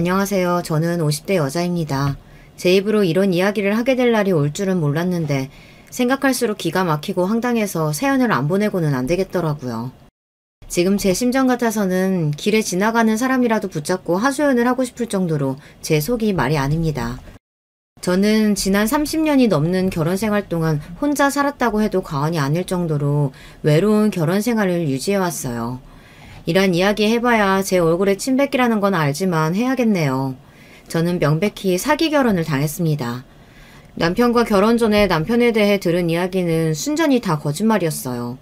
안녕하세요. 저는 50대 여자입니다. 제 입으로 이런 이야기를 하게 될 날이 올 줄은 몰랐는데 생각할수록 기가 막히고 황당해서 사연을 안 보내고는 안 되겠더라고요. 지금 제 심정 같아서는 길에 지나가는 사람이라도 붙잡고 하소연을 하고 싶을 정도로 제 속이 말이 아닙니다. 저는 지난 30년이 넘는 결혼 생활 동안 혼자 살았다고 해도 과언이 아닐 정도로 외로운 결혼 생활을 유지해왔어요. 이런 이야기 해봐야 제 얼굴에 침 뱉기라는 건 알지만 해야겠네요. 저는 명백히 사기 결혼을 당했습니다. 남편과 결혼 전에 남편에 대해 들은 이야기는 순전히 다 거짓말이었어요.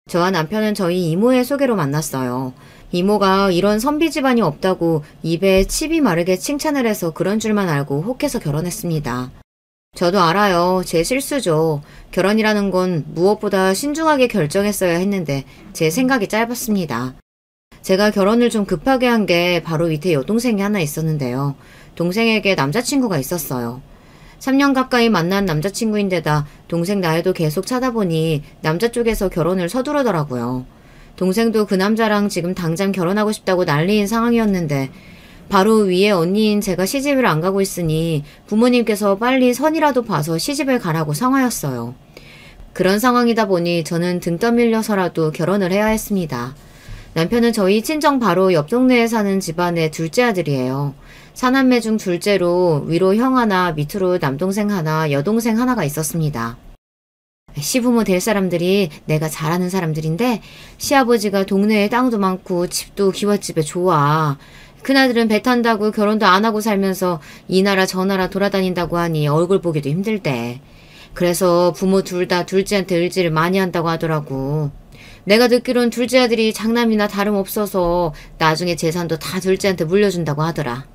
저와 남편은 저희 이모의 소개로 만났어요. 이모가 이런 선비 집안이 없다고 입에 칩이 마르게 칭찬을 해서 그런 줄만 알고 혹해서 결혼했습니다. 저도 알아요. 제 실수죠. 결혼이라는 건 무엇보다 신중하게 결정했어야 했는데 제 생각이 짧았습니다. 제가 결혼을 좀 급하게 한 게 바로 밑에 여동생이 하나 있었는데요. 동생에게 남자친구가 있었어요. 3년 가까이 만난 남자친구인데다 동생 나이도 계속 찾아보니 남자 쪽에서 결혼을 서두르더라고요. 동생도 그 남자랑 지금 당장 결혼하고 싶다고 난리인 상황이었는데 바로 위에 언니인 제가 시집을 안 가고 있으니 부모님께서 빨리 선이라도 봐서 시집을 가라고 상하였어요. 그런 상황이다 보니 저는 등 떠밀려서라도 결혼을 해야 했습니다. 남편은 저희 친정 바로 옆 동네에 사는 집안의 둘째 아들이에요. 사남매 중 둘째로 위로 형 하나, 밑으로 남동생 하나, 여동생 하나가 있었습니다. 시부모 될 사람들이 내가 잘 아는 사람들인데 시아버지가 동네에 땅도 많고 집도 기와집에 좋아. 그나들은 배 탄다고 결혼도 안 하고 살면서 이 나라 저 나라 돌아다닌다고 하니 얼굴 보기도 힘들대. 그래서 부모 둘 다 둘째한테 의지를 많이 한다고 하더라고. 내가 듣기론 둘째 아들이 장남이나 다름없어서 나중에 재산도 다 둘째한테 물려준다고 하더라.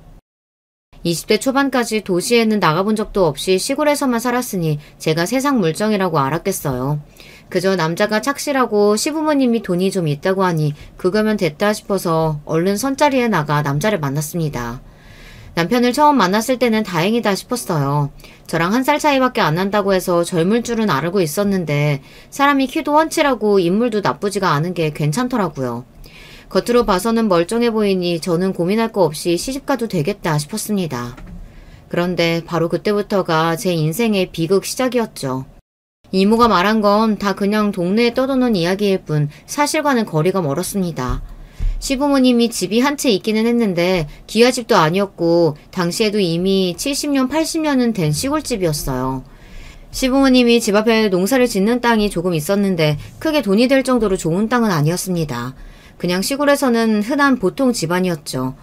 20대 초반까지 도시에는 나가본 적도 없이 시골에서만 살았으니 제가 세상 물정이라고 알았겠어요. 그저 남자가 착실하고 시부모님이 돈이 좀 있다고 하니 그거면 됐다 싶어서 얼른 선자리에 나가 남자를 만났습니다. 남편을 처음 만났을 때는 다행이다 싶었어요. 저랑 1살 차이밖에 안 난다고 해서 젊을 줄은 알고 있었는데 사람이 키도 훤칠하고 인물도 나쁘지가 않은 게 괜찮더라고요. 겉으로 봐서는 멀쩡해 보이니 저는 고민할 거 없이 시집가도 되겠다 싶었습니다. 그런데 바로 그때부터가 제 인생의 비극 시작이었죠. 이모가 말한 건 다 그냥 동네에 떠도는 이야기일 뿐 사실과는 거리가 멀었습니다. 시부모님이 집이 한 채 있기는 했는데 기와집도 아니었고 당시에도 이미 70년, 80년은 된 시골집이었어요. 시부모님이 집 앞에 농사를 짓는 땅이 조금 있었는데 크게 돈이 될 정도로 좋은 땅은 아니었습니다. 그냥 시골에서는 흔한 보통 집안이었죠.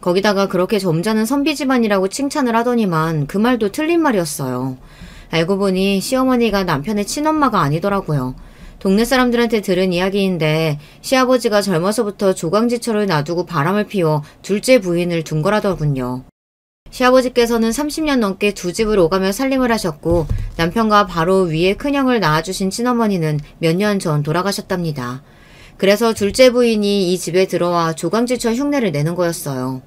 거기다가 그렇게 점잖은 선비 집안이라고 칭찬을 하더니만 그 말도 틀린 말이었어요. 알고 보니 시어머니가 남편의 친엄마가 아니더라고요. 동네 사람들한테 들은 이야기인데 시아버지가 젊어서부터 조강지처를 놔두고 바람을 피워 둘째 부인을 둔 거라더군요. 시아버지께서는 30년 넘게 두 집을 오가며 살림을 하셨고 남편과 바로 위에 큰형을 낳아주신 친어머니는 몇 년 전 돌아가셨답니다. 그래서 둘째 부인이 이 집에 들어와 조강지처 흉내를 내는 거였어요.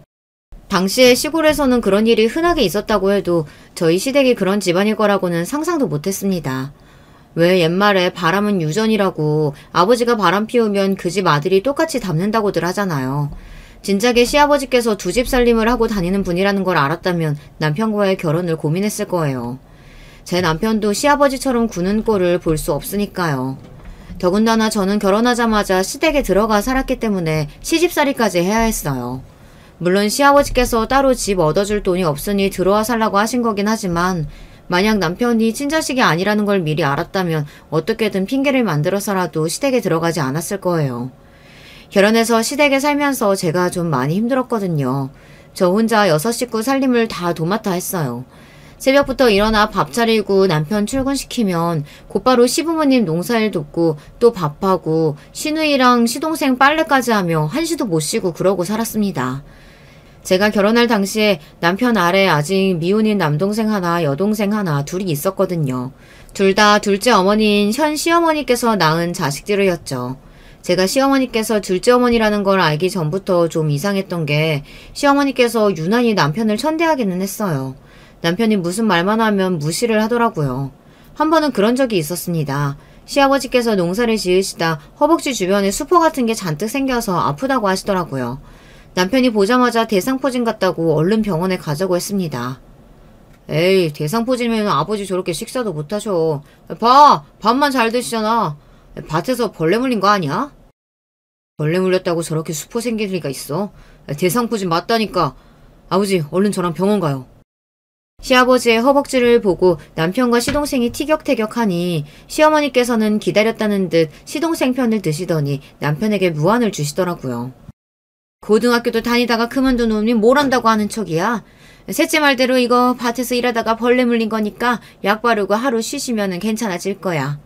당시에 시골에서는 그런 일이 흔하게 있었다고 해도 저희 시댁이 그런 집안일 거라고는 상상도 못했습니다. 왜 옛말에 바람은 유전이라고 아버지가 바람 피우면 그 집 아들이 똑같이 닮는다고들 하잖아요. 진작에 시아버지께서 두 집 살림을 하고 다니는 분이라는 걸 알았다면 남편과의 결혼을 고민했을 거예요. 제 남편도 시아버지처럼 구는 꼴을 볼 수 없으니까요. 더군다나 저는 결혼하자마자 시댁에 들어가 살았기 때문에 시집살이까지 해야 했어요. 물론 시아버지께서 따로 집 얻어줄 돈이 없으니 들어와 살라고 하신 거긴 하지만 만약 남편이 친자식이 아니라는 걸 미리 알았다면 어떻게든 핑계를 만들어서라도 시댁에 들어가지 않았을 거예요. 결혼해서 시댁에 살면서 제가 좀 많이 힘들었거든요. 저 혼자 6식구 살림을 다 도맡아 했어요. 새벽부터 일어나 밥 차리고 남편 출근시키면 곧바로 시부모님 농사일 돕고 또 밥하고 시누이랑 시동생 빨래까지 하며 한시도 못 쉬고 그러고 살았습니다. 제가 결혼할 당시에 남편 아래 아직 미혼인 남동생 하나, 여동생 하나 둘이 있었거든요. 둘 다 둘째 어머니인 현 시어머니께서 낳은 자식들이었죠. 제가 시어머니께서 둘째 어머니라는 걸 알기 전부터 좀 이상했던 게 시어머니께서 유난히 남편을 천대하기는 했어요. 남편이 무슨 말만 하면 무시를 하더라고요. 한 번은 그런 적이 있었습니다. 시아버지께서 농사를 지으시다 허벅지 주변에 수포 같은 게 잔뜩 생겨서 아프다고 하시더라고요. 남편이 보자마자 대상포진 같다고 얼른 병원에 가자고 했습니다. 에이, 대상포진이면 아버지 저렇게 식사도 못하셔. 봐, 밥만 잘 드시잖아. 밭에서 벌레 물린 거 아니야? 벌레 물렸다고 저렇게 수포 생길 리가 있어? 대상포진 맞다니까. 아버지, 얼른 저랑 병원 가요. 시아버지의 허벅지를 보고 남편과 시동생이 티격태격하니 시어머니께서는 기다렸다는 듯 시동생 편을 드시더니 남편에게 무안을 주시더라고요. 고등학교도 다니다가 그만둔 놈이 뭘 한다고 하는 척이야. 셋째 말대로 이거 밭에서 일하다가 벌레 물린 거니까 약 바르고 하루 쉬시면 괜찮아질 거야.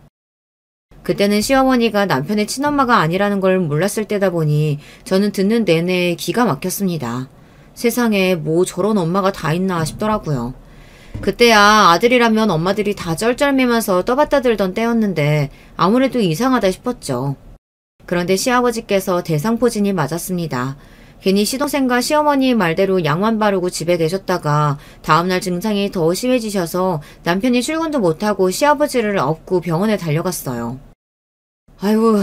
그때는 시어머니가 남편의 친엄마가 아니라는 걸 몰랐을 때다 보니 저는 듣는 내내 기가 막혔습니다. 세상에 뭐 저런 엄마가 다 있나 싶더라고요. 그때야 아들이라면 엄마들이 다 쩔쩔매면서 떠받다 들던 때였는데 아무래도 이상하다 싶었죠. 그런데 시아버지께서 대상포진이 맞았습니다. 괜히 시동생과 시어머니 말대로 약만 바르고 집에 계셨다가 다음날 증상이 더 심해지셔서 남편이 출근도 못하고 시아버지를 업고 병원에 달려갔어요. 아이고,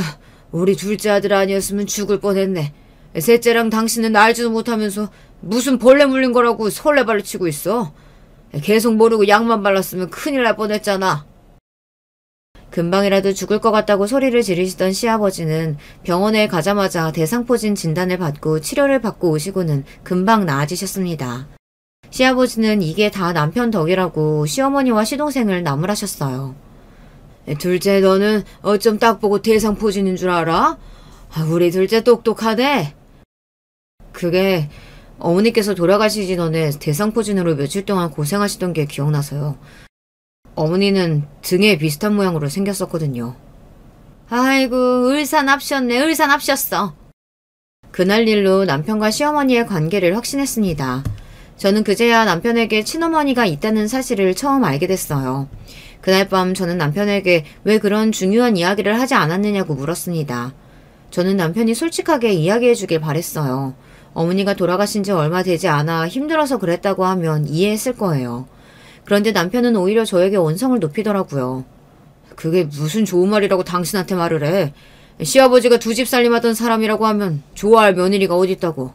우리 둘째 아들 아니었으면 죽을 뻔했네. 셋째랑 당신은 알지도 못하면서 무슨 벌레 물린 거라고 설레발을 치고 있어. 계속 모르고 약만 발랐으면 큰일 날 뻔했잖아. 금방이라도 죽을 것 같다고 소리를 지르시던 시아버지는 병원에 가자마자 대상포진 진단을 받고 치료를 받고 오시고는 금방 나아지셨습니다. 시아버지는 이게 다 남편 덕이라고 시어머니와 시동생을 나무라셨어요. 둘째 너는 어쩜 딱 보고 대상포진인 줄 알아? 우리 둘째 똑똑하네. 그게 어머니께서 돌아가시기 전에 대상포진으로 며칠 동안 고생하시던 게 기억나서요. 어머니는 등에 비슷한 모양으로 생겼었거든요. 아이고, 을사납셨네, 을사납셨어. 그날 일로 남편과 시어머니의 관계를 확신했습니다. 저는 그제야 남편에게 친어머니가 있다는 사실을 처음 알게 됐어요. 그날 밤 저는 남편에게 왜 그런 중요한 이야기를 하지 않았느냐고 물었습니다. 저는 남편이 솔직하게 이야기해 주길 바랬어요. 어머니가 돌아가신 지 얼마 되지 않아 힘들어서 그랬다고 하면 이해했을 거예요. 그런데 남편은 오히려 저에게 언성을 높이더라고요. 그게 무슨 좋은 말이라고 당신한테 말을 해. 시아버지가 두 집 살림하던 사람이라고 하면 좋아할 며느리가 어딨다고.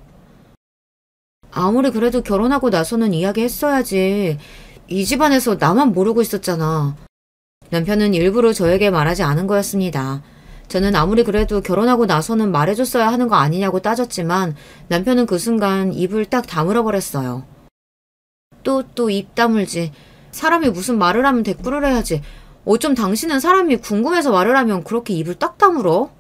아무리 그래도 결혼하고 나서는 이야기했어야지. 이 집안에서 나만 모르고 있었잖아. 남편은 일부러 저에게 말하지 않은 거였습니다. 저는 아무리 그래도 결혼하고 나서는 말해줬어야 하는 거 아니냐고 따졌지만 남편은 그 순간 입을 딱 다물어 버렸어요. 또 입 다물지. 사람이 무슨 말을 하면 대꾸를 해야지. 어쩜 당신은 사람이 궁금해서 말을 하면 그렇게 입을 딱 다물어?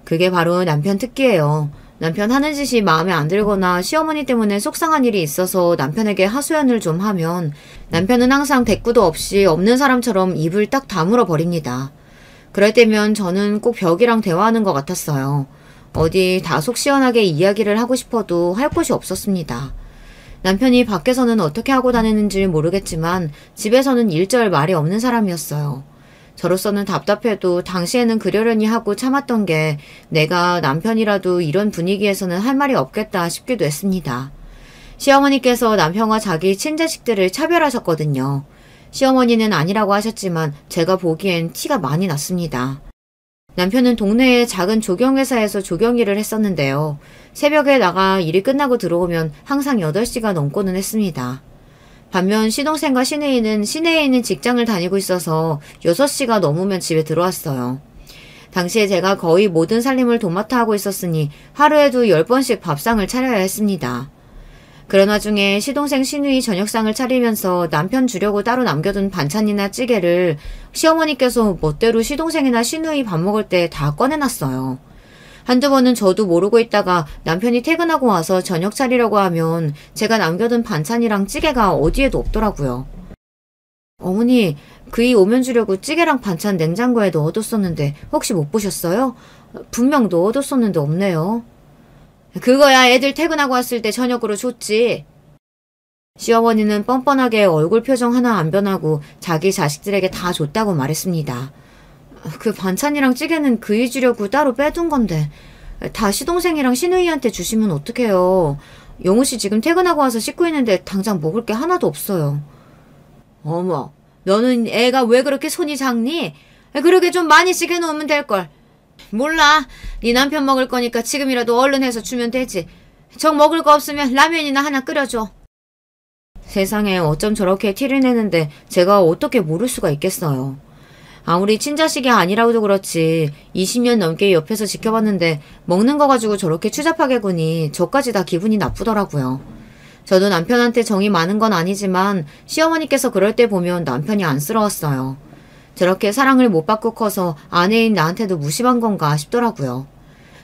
그게 바로 남편 특기예요. 남편 하는 짓이 마음에 안 들거나 시어머니 때문에 속상한 일이 있어서 남편에게 하소연을 좀 하면 남편은 항상 대꾸도 없이 없는 사람처럼 입을 딱 다물어 버립니다. 그럴 때면 저는 꼭 벽이랑 대화하는 것 같았어요. 어디 다 속 시원하게 이야기를 하고 싶어도 할 곳이 없었습니다. 남편이 밖에서는 어떻게 하고 다니는지 모르겠지만 집에서는 일절 말이 없는 사람이었어요. 저로서는 답답해도 당시에는 그러려니 하고 참았던 게 내가 남편이라도 이런 분위기에서는 할 말이 없겠다 싶기도 했습니다. 시어머니께서 남편과 자기 친자식들을 차별하셨거든요. 시어머니는 아니라고 하셨지만 제가 보기엔 티가 많이 났습니다. 남편은 동네의 작은 조경회사에서 조경일을 했었는데요. 새벽에 나가 일이 끝나고 들어오면 항상 8시가 넘고는 했습니다. 반면 시동생과 시내인은 시내에 있는 직장을 다니고 있어서 6시가 넘으면 집에 들어왔어요. 당시에 제가 거의 모든 살림을 도맡아 하고 있었으니 하루에도 10번씩 밥상을 차려야 했습니다. 그런 와중에 시동생 시누이 저녁상을 차리면서 남편 주려고 따로 남겨둔 반찬이나 찌개를 시어머니께서 멋대로 시동생이나 시누이 밥 먹을 때 다 꺼내놨어요. 한두 번은 저도 모르고 있다가 남편이 퇴근하고 와서 저녁 차리려고 하면 제가 남겨둔 반찬이랑 찌개가 어디에도 없더라고요. 어머니, 그이 오면 주려고 찌개랑 반찬 냉장고에 넣어뒀었는데 혹시 못 보셨어요? 분명 넣어뒀었는데 없네요. 그거야 애들 퇴근하고 왔을 때 저녁으로 줬지. 시어머니는 뻔뻔하게 얼굴 표정 하나 안 변하고 자기 자식들에게 다 줬다고 말했습니다. 그 반찬이랑 찌개는 그이 주려고 따로 빼둔 건데 다 시동생이랑 시누이한테 주시면 어떡해요. 영우씨 지금 퇴근하고 와서 씻고 있는데 당장 먹을 게 하나도 없어요. 어머, 너는 애가 왜 그렇게 손이 작니? 그러게 좀 많이 찌개 놓으면 될걸. 몰라, 네 남편 먹을 거니까 지금이라도 얼른 해서 주면 되지. 정 먹을 거 없으면 라면이나 하나 끓여줘. 세상에 어쩜 저렇게 티를 내는데 제가 어떻게 모를 수가 있겠어요. 아무리 친자식이 아니라고도 그렇지 20년 넘게 옆에서 지켜봤는데 먹는 거 가지고 저렇게 추잡하게 구니 저까지 다 기분이 나쁘더라고요. 저도 남편한테 정이 많은 건 아니지만 시어머니께서 그럴 때 보면 남편이 안쓰러웠어요. 저렇게 사랑을 못 받고 커서 아내인 나한테도 무심한 건가 싶더라고요.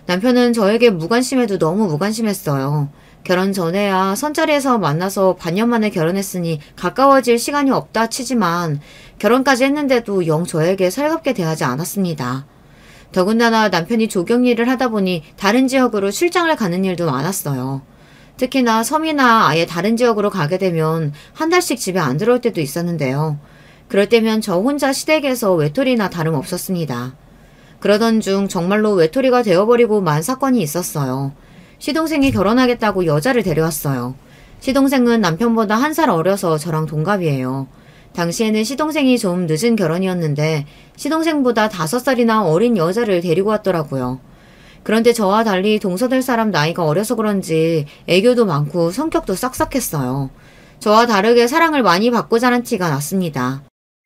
남편은 저에게 무관심해도 너무 무관심했어요. 결혼 전에야 선자리에서 만나서 반년 만에 결혼했으니 가까워질 시간이 없다 치지만 결혼까지 했는데도 영 저에게 살갑게 대하지 않았습니다. 더군다나 남편이 조경 일을 하다 보니 다른 지역으로 출장을 가는 일도 많았어요. 특히나 섬이나 아예 다른 지역으로 가게 되면 한 달씩 집에 안 들어올 때도 있었는데요. 그럴 때면 저 혼자 시댁에서 외톨이나 다름없었습니다. 그러던 중 정말로 외톨이가 되어버리고 만 사건이 있었어요. 시동생이 결혼하겠다고 여자를 데려왔어요. 시동생은 남편보다 1살 어려서 저랑 동갑이에요. 당시에는 시동생이 좀 늦은 결혼이었는데 시동생보다 5살이나 어린 여자를 데리고 왔더라고요. 그런데 저와 달리 동서될 사람 나이가 어려서 그런지 애교도 많고 성격도 싹싹했어요. 저와 다르게 사랑을 많이 받고 자란 티가 났습니다.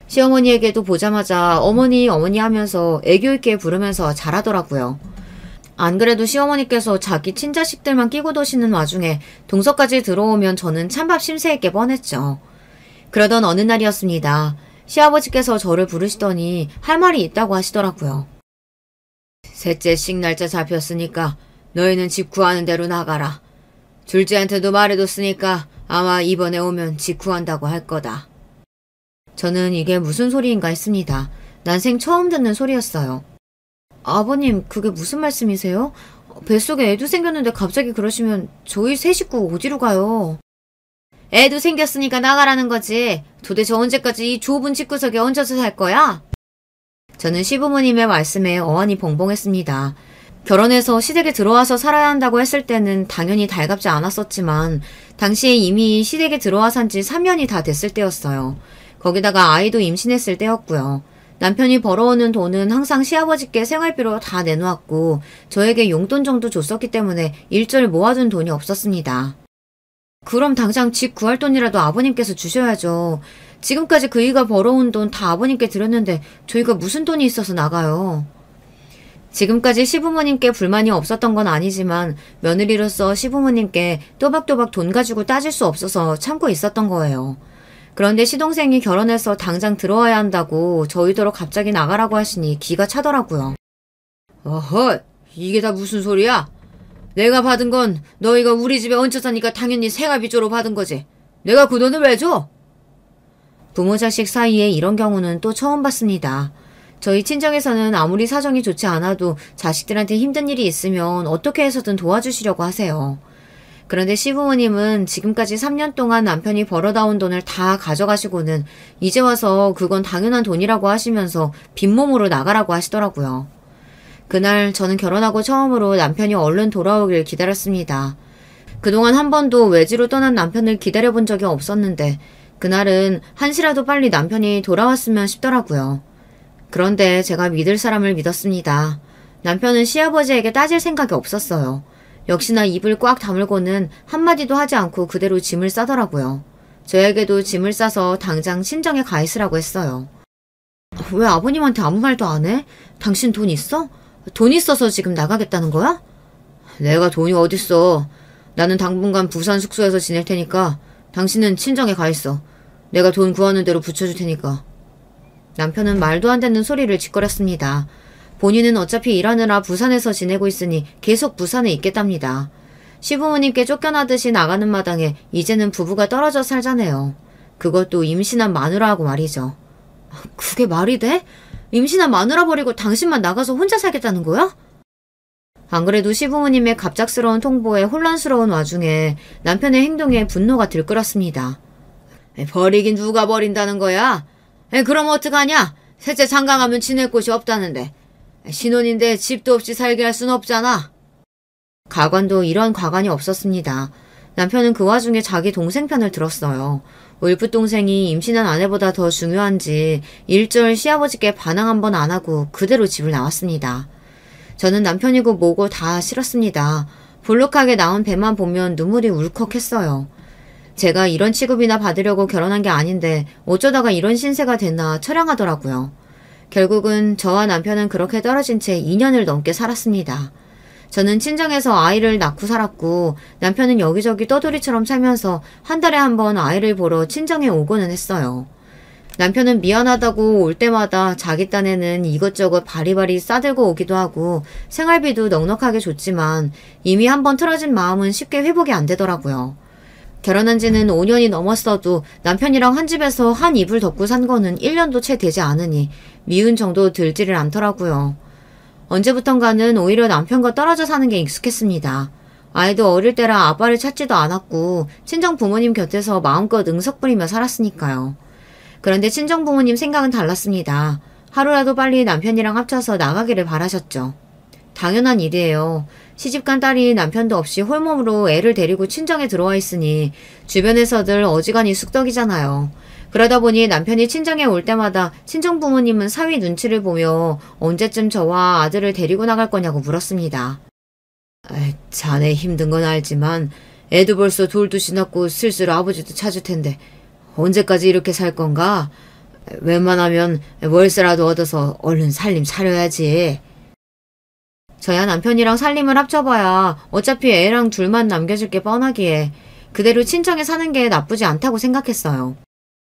시어머니에게도 보자마자 어머니 어머니 하면서 애교 있게 부르면서 잘하더라고요. 안 그래도 시어머니께서 자기 친자식들만 끼고 도시는 와중에 동서까지 들어오면 저는 찬밥 심세했게 뻔했죠. 그러던 어느 날이었습니다. 시아버지께서 저를 부르시더니 할 말이 있다고 하시더라고요. 셋째씩 날짜 잡혔으니까 너희는 집 구하는 대로 나가라. 둘째한테도 말해뒀으니까 아마 이번에 오면 집 구한다고 할 거다. 저는 이게 무슨 소리인가 했습니다. 난생 처음 듣는 소리였어요. 아버님, 그게 무슨 말씀이세요? 뱃속에 애도 생겼는데 갑자기 그러시면 저희 세 식구 어디로 가요? 애도 생겼으니까 나가라는 거지. 도대체 언제까지 이 좁은 집구석에 얹어서 살 거야? 저는 시부모님의 말씀에 어안이 벙벙했습니다. 결혼해서 시댁에 들어와서 살아야 한다고 했을 때는 당연히 달갑지 않았었지만 당시에 이미 시댁에 들어와 산 지 3년이 다 됐을 때였어요. 거기다가 아이도 임신했을 때였고요. 남편이 벌어오는 돈은 항상 시아버지께 생활비로 다 내놓았고 저에게 용돈 정도 줬었기 때문에 일절 모아둔 돈이 없었습니다. 그럼 당장 집 구할 돈이라도 아버님께서 주셔야죠. 지금까지 그이가 벌어온 돈 다 아버님께 드렸는데 저희가 무슨 돈이 있어서 나가요. 지금까지 시부모님께 불만이 없었던 건 아니지만 며느리로서 시부모님께 또박또박 돈 가지고 따질 수 없어서 참고 있었던 거예요. 그런데 시동생이 결혼해서 당장 들어와야 한다고 저희더러 갑자기 나가라고 하시니 기가 차더라고요. 어허, 이게 다 무슨 소리야? 내가 받은 건 너희가 우리 집에 얹혀 사니까 당연히 생활비조로 받은 거지. 내가 그 돈을 왜 줘? 부모 자식 사이에 이런 경우는 또 처음 봤습니다. 저희 친정에서는 아무리 사정이 좋지 않아도 자식들한테 힘든 일이 있으면 어떻게 해서든 도와주시려고 하세요. 그런데 시부모님은 지금까지 3년 동안 남편이 벌어다온 돈을 다 가져가시고는 이제 와서 그건 당연한 돈이라고 하시면서 빈몸으로 나가라고 하시더라고요. 그날 저는 결혼하고 처음으로 남편이 얼른 돌아오길 기다렸습니다. 그동안 한 번도 외지로 떠난 남편을 기다려본 적이 없었는데 그날은 한시라도 빨리 남편이 돌아왔으면 싶더라고요. 그런데 제가 믿을 사람을 믿었습니다. 남편은 시아버지에게 따질 생각이 없었어요. 역시나 입을 꽉 다물고는 한마디도 하지 않고 그대로 짐을 싸더라고요. 저에게도 짐을 싸서 당장 친정에 가 있으라고 했어요. 왜 아버님한테 아무 말도 안 해? 당신 돈 있어? 돈 있어서 지금 나가겠다는 거야? 내가 돈이 어딨어. 나는 당분간 부산 숙소에서 지낼 테니까 당신은 친정에 가 있어. 내가 돈 구하는 대로 붙여줄 테니까. 남편은 말도 안 되는 소리를 짓거렸습니다. 본인은 어차피 일하느라 부산에서 지내고 있으니 계속 부산에 있겠답니다. 시부모님께 쫓겨나듯이 나가는 마당에 이제는 부부가 떨어져 살자네요. 그것도 임신한 마누라하고 말이죠. 그게 말이 돼? 임신한 마누라 버리고 당신만 나가서 혼자 살겠다는 거야? 안 그래도 시부모님의 갑작스러운 통보에 혼란스러운 와중에 남편의 행동에 분노가 들끓었습니다. 버리긴 누가 버린다는 거야? 그럼 어떡하냐? 셋째 장가가면 지낼 곳이 없다는데. 신혼인데 집도 없이 살게 할 순 없잖아. 가관도 이런 가관이 없었습니다. 남편은 그 와중에 자기 동생 편을 들었어요. 울프 동생이 임신한 아내보다 더 중요한지 일절 시아버지께 반항 한 번 안 하고 그대로 집을 나왔습니다. 저는 남편이고 뭐고 다 싫었습니다. 볼록하게 나온 배만 보면 눈물이 울컥했어요. 제가 이런 취급이나 받으려고 결혼한 게 아닌데 어쩌다가 이런 신세가 됐나 처량하더라고요. 결국은 저와 남편은 그렇게 떨어진 채 2년을 넘게 살았습니다. 저는 친정에서 아이를 낳고 살았고 남편은 여기저기 떠돌이처럼 살면서 한 달에 한 번 아이를 보러 친정에 오고는 했어요. 남편은 미안하다고 올 때마다 자기 딴에는 이것저것 바리바리 싸들고 오기도 하고 생활비도 넉넉하게 줬지만 이미 한번 틀어진 마음은 쉽게 회복이 안 되더라고요. 결혼한 지는 5년이 넘었어도 남편이랑 한 집에서 한 이불 덮고 산 거는 1년도 채 되지 않으니 미운 정도 들지를 않더라고요. 언제부턴가는 오히려 남편과 떨어져 사는 게 익숙했습니다. 아이도 어릴 때라 아빠를 찾지도 않았고 친정 부모님 곁에서 마음껏 응석 부리며 살았으니까요. 그런데 친정 부모님 생각은 달랐습니다. 하루라도 빨리 남편이랑 합쳐서 나가기를 바라셨죠. 당연한 일이에요. 시집간 딸이 남편도 없이 홀몸으로 애를 데리고 친정에 들어와 있으니 주변에서들 어지간히 쑥덕이잖아요. 그러다 보니 남편이 친정에 올 때마다 친정 부모님은 사위 눈치를 보며 언제쯤 저와 아들을 데리고 나갈 거냐고 물었습니다. 자네 힘든 건 알지만 애도 벌써 돌도 지났고 슬슬 아버지도 찾을 텐데 언제까지 이렇게 살 건가? 웬만하면 월세라도 얻어서 얼른 살림 차려야지. 저야 남편이랑 살림을 합쳐봐야 어차피 애랑 둘만 남겨질 게 뻔하기에 그대로 친정에 사는 게 나쁘지 않다고 생각했어요.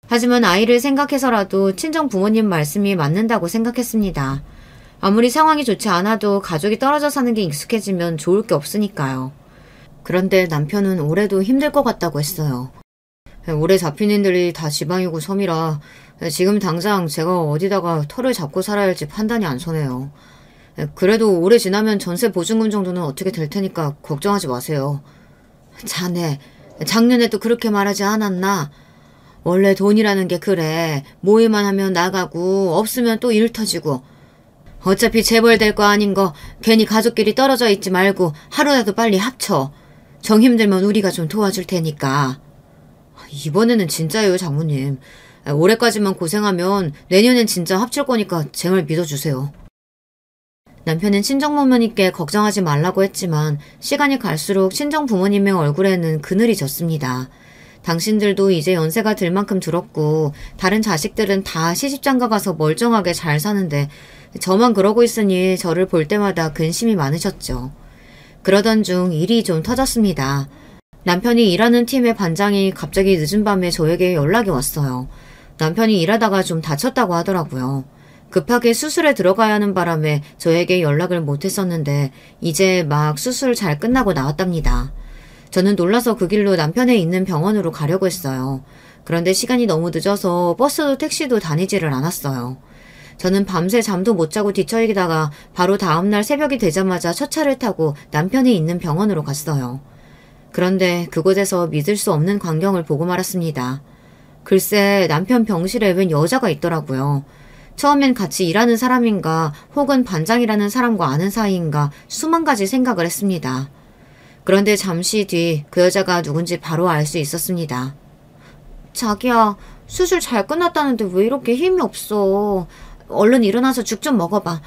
하지만 아이를 생각해서라도 친정 부모님 말씀이 맞는다고 생각했습니다. 아무리 상황이 좋지 않아도 가족이 떨어져 사는 게 익숙해지면 좋을 게 없으니까요. 그런데 남편은 올해도 힘들 것 같다고 했어요. 올해 잡힌 인들이 다 지방이고 섬이라 지금 당장 제가 어디다가 터를 잡고 살아야 할지 판단이 안 서네요. 그래도 올해 지나면 전세 보증금 정도는 어떻게 될 테니까 걱정하지 마세요. 자네, 작년에도 그렇게 말하지 않았나? 원래 돈이라는 게 그래. 모이만 하면 나가고 없으면 또 일 터지고. 어차피 재벌될 거 아닌 거 괜히 가족끼리 떨어져 있지 말고 하루라도 빨리 합쳐. 정 힘들면 우리가 좀 도와줄 테니까. 이번에는 진짜예요, 장모님. 올해까지만 고생하면 내년엔 진짜 합칠 거니까 제발 믿어주세요. 남편은 친정 부모님께 걱정하지 말라고 했지만 시간이 갈수록 친정 부모님의 얼굴에는 그늘이 졌습니다. 당신들도 이제 연세가 들 만큼 들었고 다른 자식들은 다 시집장가 가서 멀쩡하게 잘 사는데 저만 그러고 있으니 저를 볼 때마다 근심이 많으셨죠. 그러던 중 일이 좀 터졌습니다. 남편이 일하는 팀의 반장이 갑자기 늦은 밤에 저에게 연락이 왔어요. 남편이 일하다가 좀 다쳤다고 하더라고요. 급하게 수술에 들어가야 하는 바람에 저에게 연락을 못했었는데 이제 막 수술 잘 끝나고 나왔답니다. 저는 놀라서 그 길로 남편의 있는 병원으로 가려고 했어요. 그런데 시간이 너무 늦어서 버스도 택시도 다니지를 않았어요. 저는 밤새 잠도 못 자고 뒤척이다가 바로 다음날 새벽이 되자마자 첫 차를 타고 남편이 있는 병원으로 갔어요. 그런데 그곳에서 믿을 수 없는 광경을 보고 말았습니다. 글쎄 남편 병실에 웬 여자가 있더라고요. 처음엔 같이 일하는 사람인가 혹은 반장이라는 사람과 아는 사이인가 수만 가지 생각을 했습니다. 그런데 잠시 뒤 그 여자가 누군지 바로 알 수 있었습니다. 자기야, 수술 잘 끝났다는데 왜 이렇게 힘이 없어. 얼른 일어나서 죽 좀 먹어봐.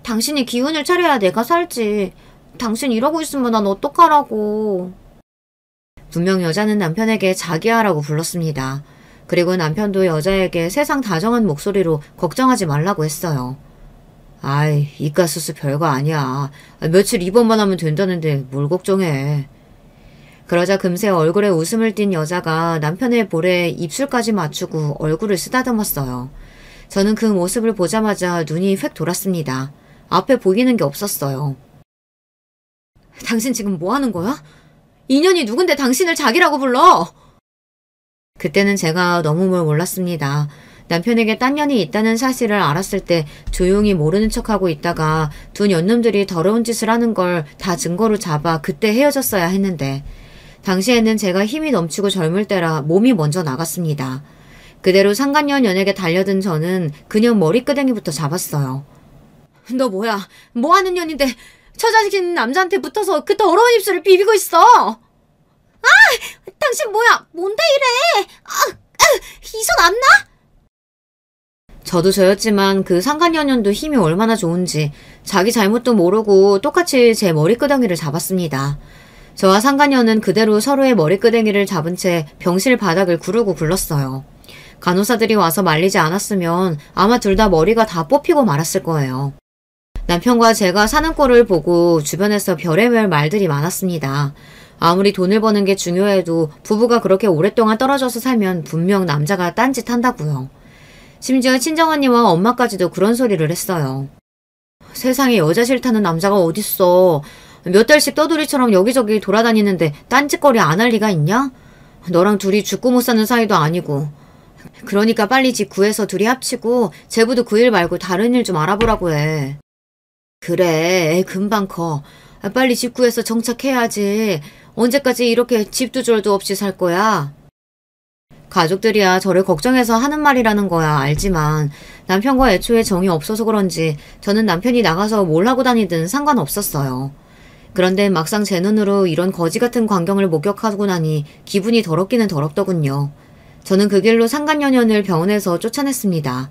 당신이 기운을 차려야 내가 살지. 당신 이러고 있으면 난 어떡하라고. 분명 여자는 남편에게 자기야라고 불렀습니다. 그리고 남편도 여자에게 세상 다정한 목소리로 걱정하지 말라고 했어요. 아이, 이가 수술 별거 아니야. 며칠 입원만 하면 된다는데 뭘 걱정해. 그러자 금세 얼굴에 웃음을 띤 여자가 남편의 볼에 입술까지 맞추고 얼굴을 쓰다듬었어요. 저는 그 모습을 보자마자 눈이 휙 돌았습니다. 앞에 보이는 게 없었어요. 당신 지금 뭐 하는 거야? 인연이 누군데 당신을 자기라고 불러? 그때는 제가 너무 뭘 몰랐습니다. 남편에게 딴 년이 있다는 사실을 알았을 때 조용히 모르는 척하고 있다가 두 년놈들이 더러운 짓을 하는 걸 다 증거로 잡아 그때 헤어졌어야 했는데 당시에는 제가 힘이 넘치고 젊을 때라 몸이 먼저 나갔습니다. 그대로 상간녀 년에게 달려든 저는 그녀 머리끄댕이부터 잡았어요. 너 뭐야? 뭐하는 년인데 처자식인 남자한테 붙어서 그 더러운 입술을 비비고 있어. 당신 뭐야? 뭔데 이래? 이 손 안 나? 저도 저였지만 그 상간녀년도 힘이 얼마나 좋은지 자기 잘못도 모르고 똑같이 제 머리끄덩이를 잡았습니다. 저와 상간녀는 그대로 서로의 머리끄댕이를 잡은 채 병실 바닥을 구르고 굴렀어요. 간호사들이 와서 말리지 않았으면 아마 둘 다 머리가 다 뽑히고 말았을 거예요. 남편과 제가 사는 꼴을 보고 주변에서 별의별 말들이 많았습니다. 아무리 돈을 버는 게 중요해도 부부가 그렇게 오랫동안 떨어져서 살면 분명 남자가 딴짓 한다고요. 심지어 친정언니와 엄마까지도 그런 소리를 했어요. 세상에 여자 싫다는 남자가 어딨어. 몇 달씩 떠돌이처럼 여기저기 돌아다니는데 딴짓거리 안 할 리가 있냐? 너랑 둘이 죽고 못 사는 사이도 아니고. 그러니까 빨리 집 구해서 둘이 합치고 제부도 그 일 말고 다른 일 좀 알아보라고 해. 그래, 애 금방 커. 빨리 집 구해서 정착해야지. 언제까지 이렇게 집도 절도 없이 살 거야? 가족들이야 저를 걱정해서 하는 말이라는 거야 알지만 남편과 애초에 정이 없어서 그런지 저는 남편이 나가서 뭘 하고 다니든 상관없었어요. 그런데 막상 제 눈으로 이런 거지 같은 광경을 목격하고 나니 기분이 더럽기는 더럽더군요. 저는 그 길로 상간녀년을 병원에서 쫓아냈습니다.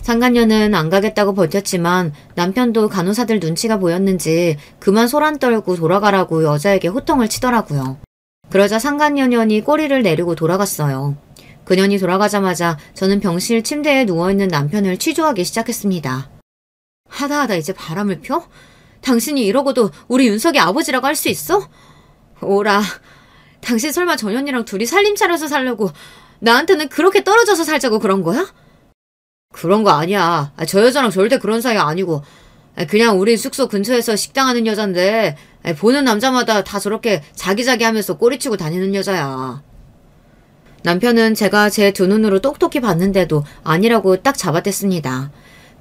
상간녀는 안 가겠다고 버텼지만 남편도 간호사들 눈치가 보였는지 그만 소란 떨고 돌아가라고 여자에게 호통을 치더라고요. 그러자 상간녀년이 꼬리를 내리고 돌아갔어요. 그년이 돌아가자마자 저는 병실 침대에 누워있는 남편을 취조하기 시작했습니다. 하다하다 이제 바람을 펴? 당신이 이러고도 우리 윤석이 아버지라고 할 수 있어? 오라, 당신 설마 전현이랑 둘이 살림 차려서 살려고 나한테는 그렇게 떨어져서 살자고 그런 거야? 그런 거 아니야. 저 여자랑 절대 그런 사이 아니고 그냥 우리 숙소 근처에서 식당하는 여잔데 보는 남자마다 다 저렇게 자기자기 하면서 꼬리치고 다니는 여자야. 남편은 제가 제 두 눈으로 똑똑히 봤는데도 아니라고 딱 잡아댔습니다.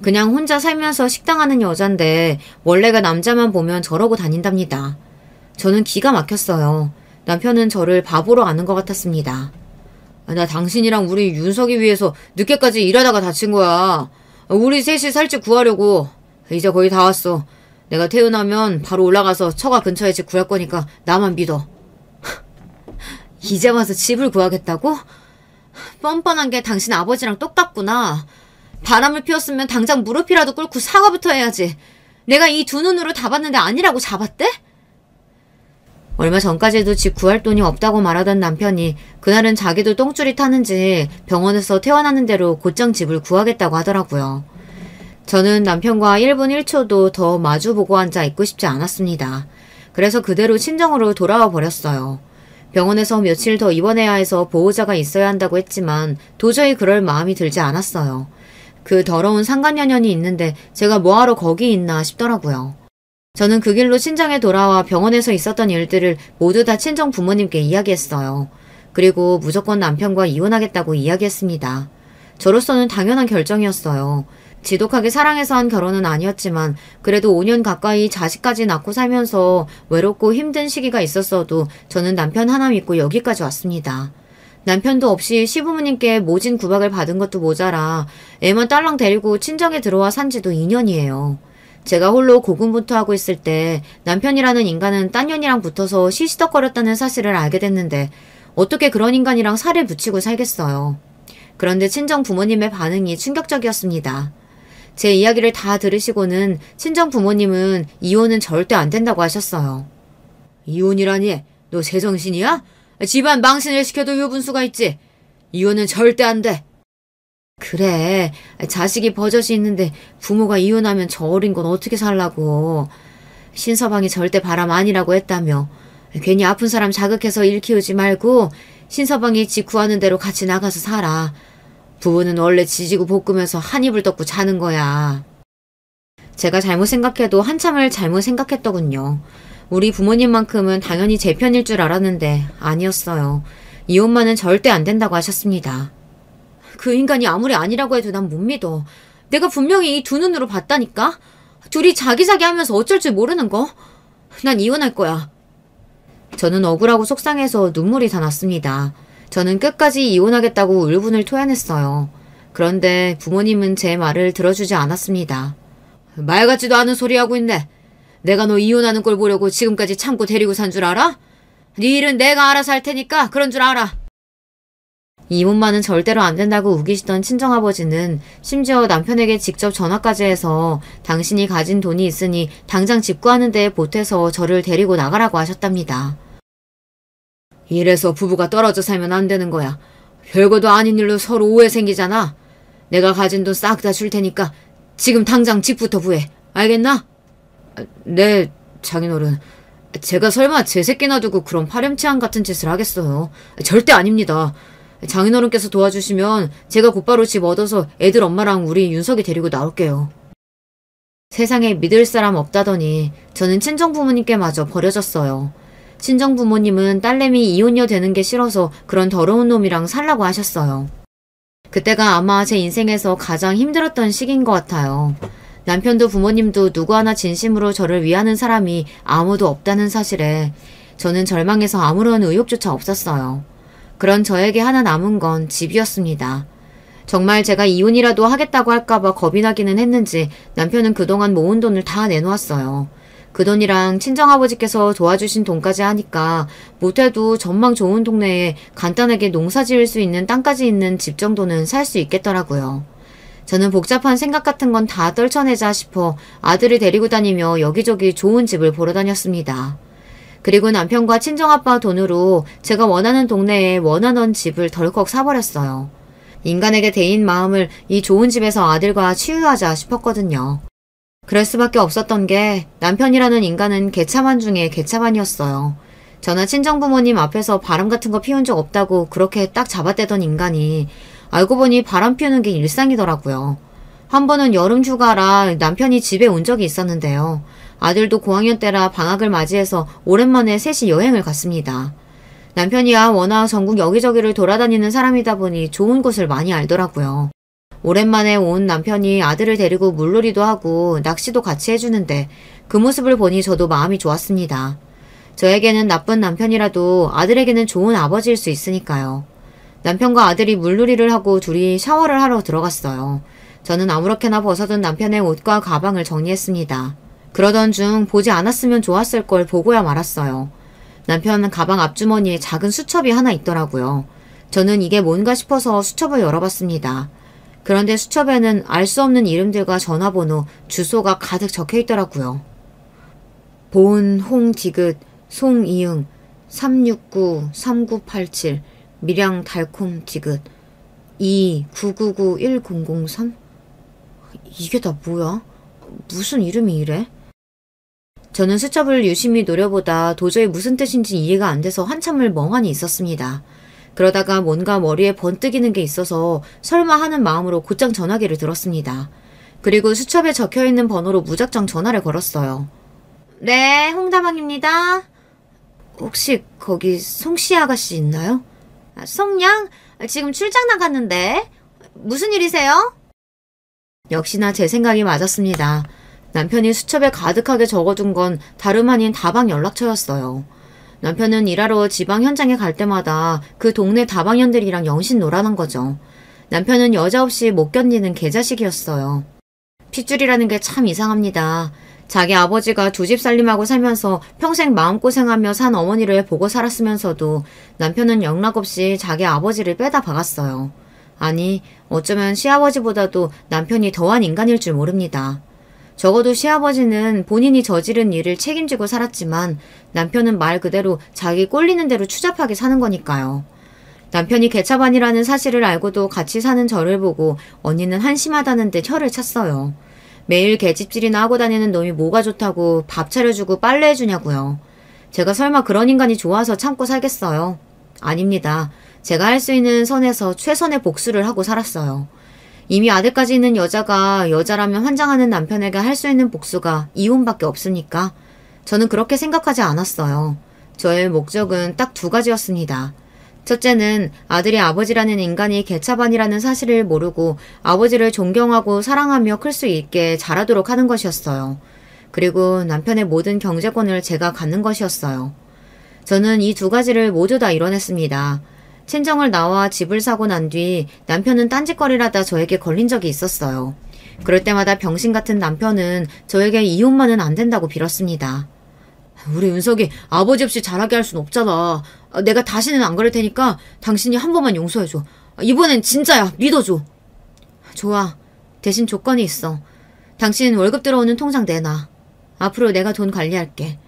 그냥 혼자 살면서 식당하는 여잔데 원래가 남자만 보면 저러고 다닌답니다. 저는 기가 막혔어요. 남편은 저를 바보로 아는 것 같았습니다. 나 당신이랑 우리 윤석이 위해서 늦게까지 일하다가 다친 거야. 우리 셋이 살 집 구하려고. 이제 거의 다 왔어. 내가 퇴근하면 바로 올라가서 처가 근처에 집 구할 거니까 나만 믿어. 이제 와서 집을 구하겠다고? 뻔뻔한 게 당신 아버지랑 똑같구나. 바람을 피웠으면 당장 무릎이라도 꿇고 사과부터 해야지. 내가 이 두 눈으로 다 봤는데 아니라고 잡았대? 얼마 전까지도 집 구할 돈이 없다고 말하던 남편이 그날은 자기도 똥줄이 타는지 병원에서 퇴원하는 대로 곧장 집을 구하겠다고 하더라고요. 저는 남편과 1분 1초도 더 마주보고 앉아 있고 싶지 않았습니다. 그래서 그대로 친정으로 돌아와 버렸어요. 병원에서 며칠 더 입원해야 해서 보호자가 있어야 한다고 했지만 도저히 그럴 마음이 들지 않았어요. 그 더러운 상간녀년이 있는데 제가 뭐하러 거기 있나 싶더라고요. 저는 그 길로 친정에 돌아와 병원에서 있었던 일들을 모두 다 친정 부모님께 이야기했어요. 그리고 무조건 남편과 이혼하겠다고 이야기했습니다. 저로서는 당연한 결정이었어요. 지독하게 사랑해서 한 결혼은 아니었지만 그래도 5년 가까이 자식까지 낳고 살면서 외롭고 힘든 시기가 있었어도 저는 남편 하나 믿고 여기까지 왔습니다. 남편도 없이 시부모님께 모진 구박을 받은 것도 모자라 애만 딸랑 데리고 친정에 들어와 산 지도 2년이에요. 제가 홀로 고군분투하고 있을 때 남편이라는 인간은 딴 년이랑 붙어서 시시덕거렸다는 사실을 알게 됐는데 어떻게 그런 인간이랑 살을 붙이고 살겠어요. 그런데 친정 부모님의 반응이 충격적이었습니다. 제 이야기를 다 들으시고는 친정 부모님은 이혼은 절대 안 된다고 하셨어요. 이혼이라니? 너 제정신이야? 집안 망신을 시켜도 유분수가 있지. 이혼은 절대 안 돼. 그래, 자식이 버젓이 있는데 부모가 이혼하면 저 어린 건 어떻게 살라고. 신서방이 절대 바람 아니라고 했다며. 괜히 아픈 사람 자극해서 일 키우지 말고 신서방이 집 구하는 대로 같이 나가서 살아. 부부는 원래 지지고 볶으면서 한 입을 덮고 자는 거야. 제가 잘못 생각해도 한참을 잘못 생각했더군요. 우리 부모님만큼은 당연히 제 편일 줄 알았는데 아니었어요. 이혼만은 절대 안 된다고 하셨습니다. 그 인간이 아무리 아니라고 해도 난 못 믿어. 내가 분명히 이 두 눈으로 봤다니까? 둘이 자기자기 하면서 어쩔 줄 모르는 거? 난 이혼할 거야. 저는 억울하고 속상해서 눈물이 다 났습니다. 저는 끝까지 이혼하겠다고 울분을 토해냈어요. 그런데 부모님은 제 말을 들어주지 않았습니다. 말 같지도 않은 소리 하고 있네. 내가 너 이혼하는 걸 보려고 지금까지 참고 데리고 산 줄 알아? 네 일은 내가 알아서 할 테니까 그런 줄 알아. 이혼만은 절대로 안 된다고 우기시던 친정아버지는 심지어 남편에게 직접 전화까지 해서 당신이 가진 돈이 있으니 당장 집 구하는 데에 보태서 저를 데리고 나가라고 하셨답니다. 이래서 부부가 떨어져 살면 안 되는 거야. 별거도 아닌 일로 서로 오해 생기잖아. 내가 가진 돈 싹 다 줄 테니까 지금 당장 집부터 구해. 알겠나? 네, 장인어른. 제가 설마 제 새끼 놔두고 그런 파렴치한 같은 짓을 하겠어요. 절대 아닙니다. 장인어른께서 도와주시면 제가 곧바로 집 얻어서 애들 엄마랑 우리 윤석이 데리고 나올게요. 세상에 믿을 사람 없다더니 저는 친정부모님께마저 버려졌어요. 친정부모님은 딸내미 이혼녀 되는 게 싫어서 그런 더러운 놈이랑 살라고 하셨어요. 그때가 아마 제 인생에서 가장 힘들었던 시기인 것 같아요. 남편도 부모님도 누구 하나 진심으로 저를 위하는 사람이 아무도 없다는 사실에 저는 절망해서 아무런 의욕조차 없었어요. 그런 저에게 하나 남은 건 집이었습니다. 정말 제가 이혼이라도 하겠다고 할까봐 겁이 나기는 했는지 남편은 그동안 모은 돈을 다 내놓았어요. 그 돈이랑 친정아버지께서 도와주신 돈까지 하니까 못해도 전망 좋은 동네에 간단하게 농사 지을 수 있는 땅까지 있는 집 정도는 살 수 있겠더라고요. 저는 복잡한 생각 같은 건 다 떨쳐내자 싶어 아들을 데리고 다니며 여기저기 좋은 집을 보러 다녔습니다. 그리고 남편과 친정아빠 돈으로 제가 원하는 동네에 원하던 집을 덜컥 사버렸어요. 인간에게 대인 마음을 이 좋은 집에서 아들과 치유하자 싶었거든요. 그럴 수밖에 없었던 게 남편이라는 인간은 개차반 중에 개차반이었어요. 저나 친정부모님 앞에서 바람 같은 거 피운 적 없다고 그렇게 딱 잡아떼던 인간이 알고 보니 바람 피우는 게 일상이더라고요. 한 번은 여름 휴가라 남편이 집에 온 적이 있었는데요. 아들도 고학년 때라 방학을 맞이해서 오랜만에 셋이 여행을 갔습니다. 남편이야 워낙 전국 여기저기를 돌아다니는 사람이다 보니 좋은 곳을 많이 알더라고요. 오랜만에 온 남편이 아들을 데리고 물놀이도 하고 낚시도 같이 해주는데 그 모습을 보니 저도 마음이 좋았습니다. 저에게는 나쁜 남편이라도 아들에게는 좋은 아버지일 수 있으니까요. 남편과 아들이 물놀이를 하고 둘이 샤워를 하러 들어갔어요. 저는 아무렇게나 벗어둔 남편의 옷과 가방을 정리했습니다. 그러던 중 보지 않았으면 좋았을 걸 보고야 말았어요. 남편 가방 앞주머니에 작은 수첩이 하나 있더라고요. 저는 이게 뭔가 싶어서 수첩을 열어봤습니다. 그런데 수첩에는 알 수 없는 이름들과 전화번호, 주소가 가득 적혀 있더라고요. 보은 홍디귿 송이응 369-3987 밀양 달콤 디귿 2-999-1003? 이게 다 뭐야? 무슨 이름이 이래? 저는 수첩을 유심히 노려보다 도저히 무슨 뜻인지 이해가 안 돼서 한참을 멍하니 있었습니다. 그러다가 뭔가 머리에 번뜩이는 게 있어서 설마 하는 마음으로 곧장 전화기를 들었습니다. 그리고 수첩에 적혀있는 번호로 무작정 전화를 걸었어요. 네, 홍다방입니다. 혹시 거기 송씨 아가씨 있나요? 송양? 지금 출장 나갔는데. 무슨 일이세요? 역시나 제 생각이 맞았습니다. 남편이 수첩에 가득하게 적어둔 건 다름 아닌 다방 연락처였어요. 남편은 일하러 지방 현장에 갈 때마다 그 동네 다방년들이랑 영신 놀아난 거죠. 남편은 여자 없이 못 견디는 개자식이었어요. 핏줄이라는 게 참 이상합니다. 자기 아버지가 두 집 살림하고 살면서 평생 마음고생하며 산 어머니를 보고 살았으면서도 남편은 영락없이 자기 아버지를 빼다 박았어요. 아니, 어쩌면 시아버지보다도 남편이 더한 인간일 줄 모릅니다. 적어도 시아버지는 본인이 저지른 일을 책임지고 살았지만 남편은 말 그대로 자기 꼴리는 대로 추잡하게 사는 거니까요. 남편이 개차반이라는 사실을 알고도 같이 사는 저를 보고 언니는 한심하다는 듯 혀를 찼어요. 매일 개집질이나 하고 다니는 놈이 뭐가 좋다고 밥 차려주고 빨래해주냐고요. 제가 설마 그런 인간이 좋아서 참고 살겠어요? 아닙니다. 제가 할 수 있는 선에서 최선의 복수를 하고 살았어요. 이미 아들까지 있는 여자가 여자라면 환장하는 남편에게 할 수 있는 복수가 이혼밖에 없으니까 저는 그렇게 생각하지 않았어요. 저의 목적은 딱 두 가지였습니다. 첫째는 아들이 아버지라는 인간이 개차반이라는 사실을 모르고 아버지를 존경하고 사랑하며 클 수 있게 자라도록 하는 것이었어요. 그리고 남편의 모든 경제권을 제가 갖는 것이었어요. 저는 이 두 가지를 모두 다 이뤄냈습니다. 친정을 나와 집을 사고 난 뒤 남편은 딴짓거리라다 저에게 걸린 적이 있었어요. 그럴 때마다 병신 같은 남편은 저에게 이혼만은 안 된다고 빌었습니다. 우리 윤석이 아버지 없이 잘하게 할 순 없잖아. 내가 다시는 안 그럴 테니까 당신이 한 번만 용서해줘. 이번엔 진짜야. 믿어줘. 좋아. 대신 조건이 있어. 당신 월급 들어오는 통장 내놔. 앞으로 내가 돈 관리할게.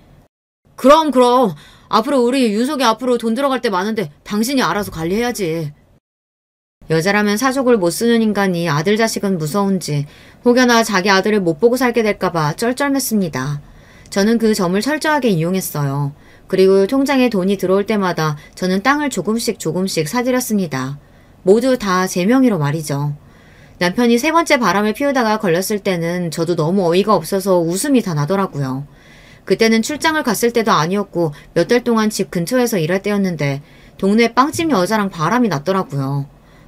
그럼. 앞으로 우리 윤석이 앞으로 돈 들어갈 때 많은데 당신이 알아서 관리해야지. 여자라면 사족을 못 쓰는 인간이 아들 자식은 무서운지 혹여나 자기 아들을 못 보고 살게 될까봐 쩔쩔맸습니다. 저는 그 점을 철저하게 이용했어요. 그리고 통장에 돈이 들어올 때마다 저는 땅을 조금씩 사들였습니다. 모두 다 제 명의로 말이죠. 남편이 세 번째 바람을 피우다가 걸렸을 때는 저도 너무 어이가 없어서 웃음이 다 나더라고요. 그때는 출장을 갔을 때도 아니었고 몇 달 동안 집 근처에서 일할 때였는데 동네 빵집 여자랑 바람이 났더라고요.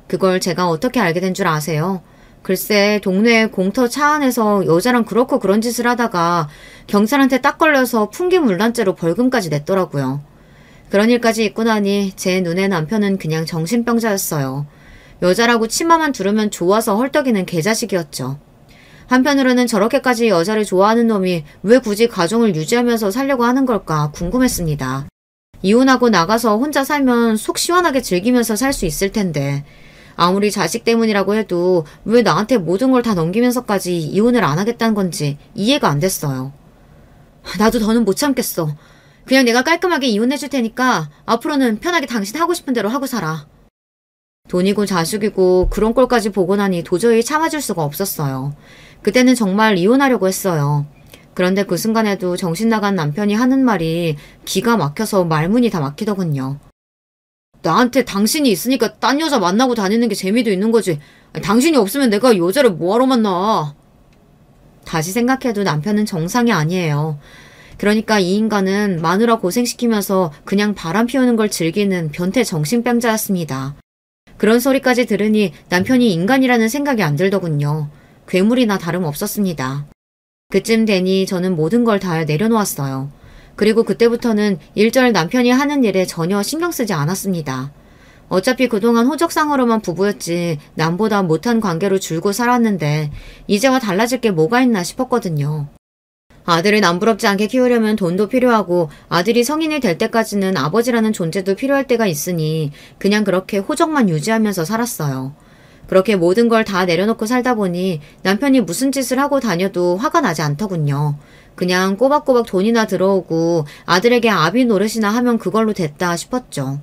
그걸 제가 어떻게 알게 된 줄 아세요? 글쎄 동네 공터 차 안에서 여자랑 그렇고 그런 짓을 하다가 경찰한테 딱 걸려서 풍기물난죄로 벌금까지 냈더라고요. 그런 일까지 있고 나니 제 눈에 남편은 그냥 정신병자였어요. 여자라고 치마만 두르면 좋아서 헐떡이는 개자식이었죠. 한편으로는 저렇게까지 여자를 좋아하는 놈이 왜 굳이 가정을 유지하면서 살려고 하는 걸까 궁금했습니다. 이혼하고 나가서 혼자 살면 속 시원하게 즐기면서 살 수 있을 텐데 아무리 자식 때문이라고 해도 왜 나한테 모든 걸 다 넘기면서까지 이혼을 안 하겠다는 건지 이해가 안 됐어요. 나도 더는 못 참겠어. 그냥 내가 깔끔하게 이혼해줄 테니까 앞으로는 편하게 당신 하고 싶은 대로 하고 살아. 돈이고 자식이고 그런 꼴까지 보고 나니 도저히 참아줄 수가 없었어요. 그때는 정말 이혼하려고 했어요. 그런데 그 순간에도 정신 나간 남편이 하는 말이 기가 막혀서 말문이 다 막히더군요. 나한테 당신이 있으니까 딴 여자 만나고 다니는 게 재미도 있는 거지. 당신이 없으면 내가 여자를 뭐하러 만나. 다시 생각해도 남편은 정상이 아니에요. 그러니까 이 인간은 마누라 고생시키면서 그냥 바람 피우는 걸 즐기는 변태 정신병자였습니다. 그런 소리까지 들으니 남편이 인간이라는 생각이 안 들더군요. 괴물이나 다름없었습니다. 그쯤 되니 저는 모든 걸 다 내려놓았어요. 그리고 그때부터는 일절 남편이 하는 일에 전혀 신경 쓰지 않았습니다. 어차피 그동안 호적상으로만 부부였지 남보다 못한 관계로 줄고 살았는데 이제와 달라질 게 뭐가 있나 싶었거든요. 아들을 남부럽지 않게 키우려면 돈도 필요하고 아들이 성인이 될 때까지는 아버지라는 존재도 필요할 때가 있으니 그냥 그렇게 호적만 유지하면서 살았어요. 그렇게 모든 걸 다 내려놓고 살다 보니 남편이 무슨 짓을 하고 다녀도 화가 나지 않더군요. 그냥 꼬박꼬박 돈이나 들어오고 아들에게 아비 노릇이나 하면 그걸로 됐다 싶었죠.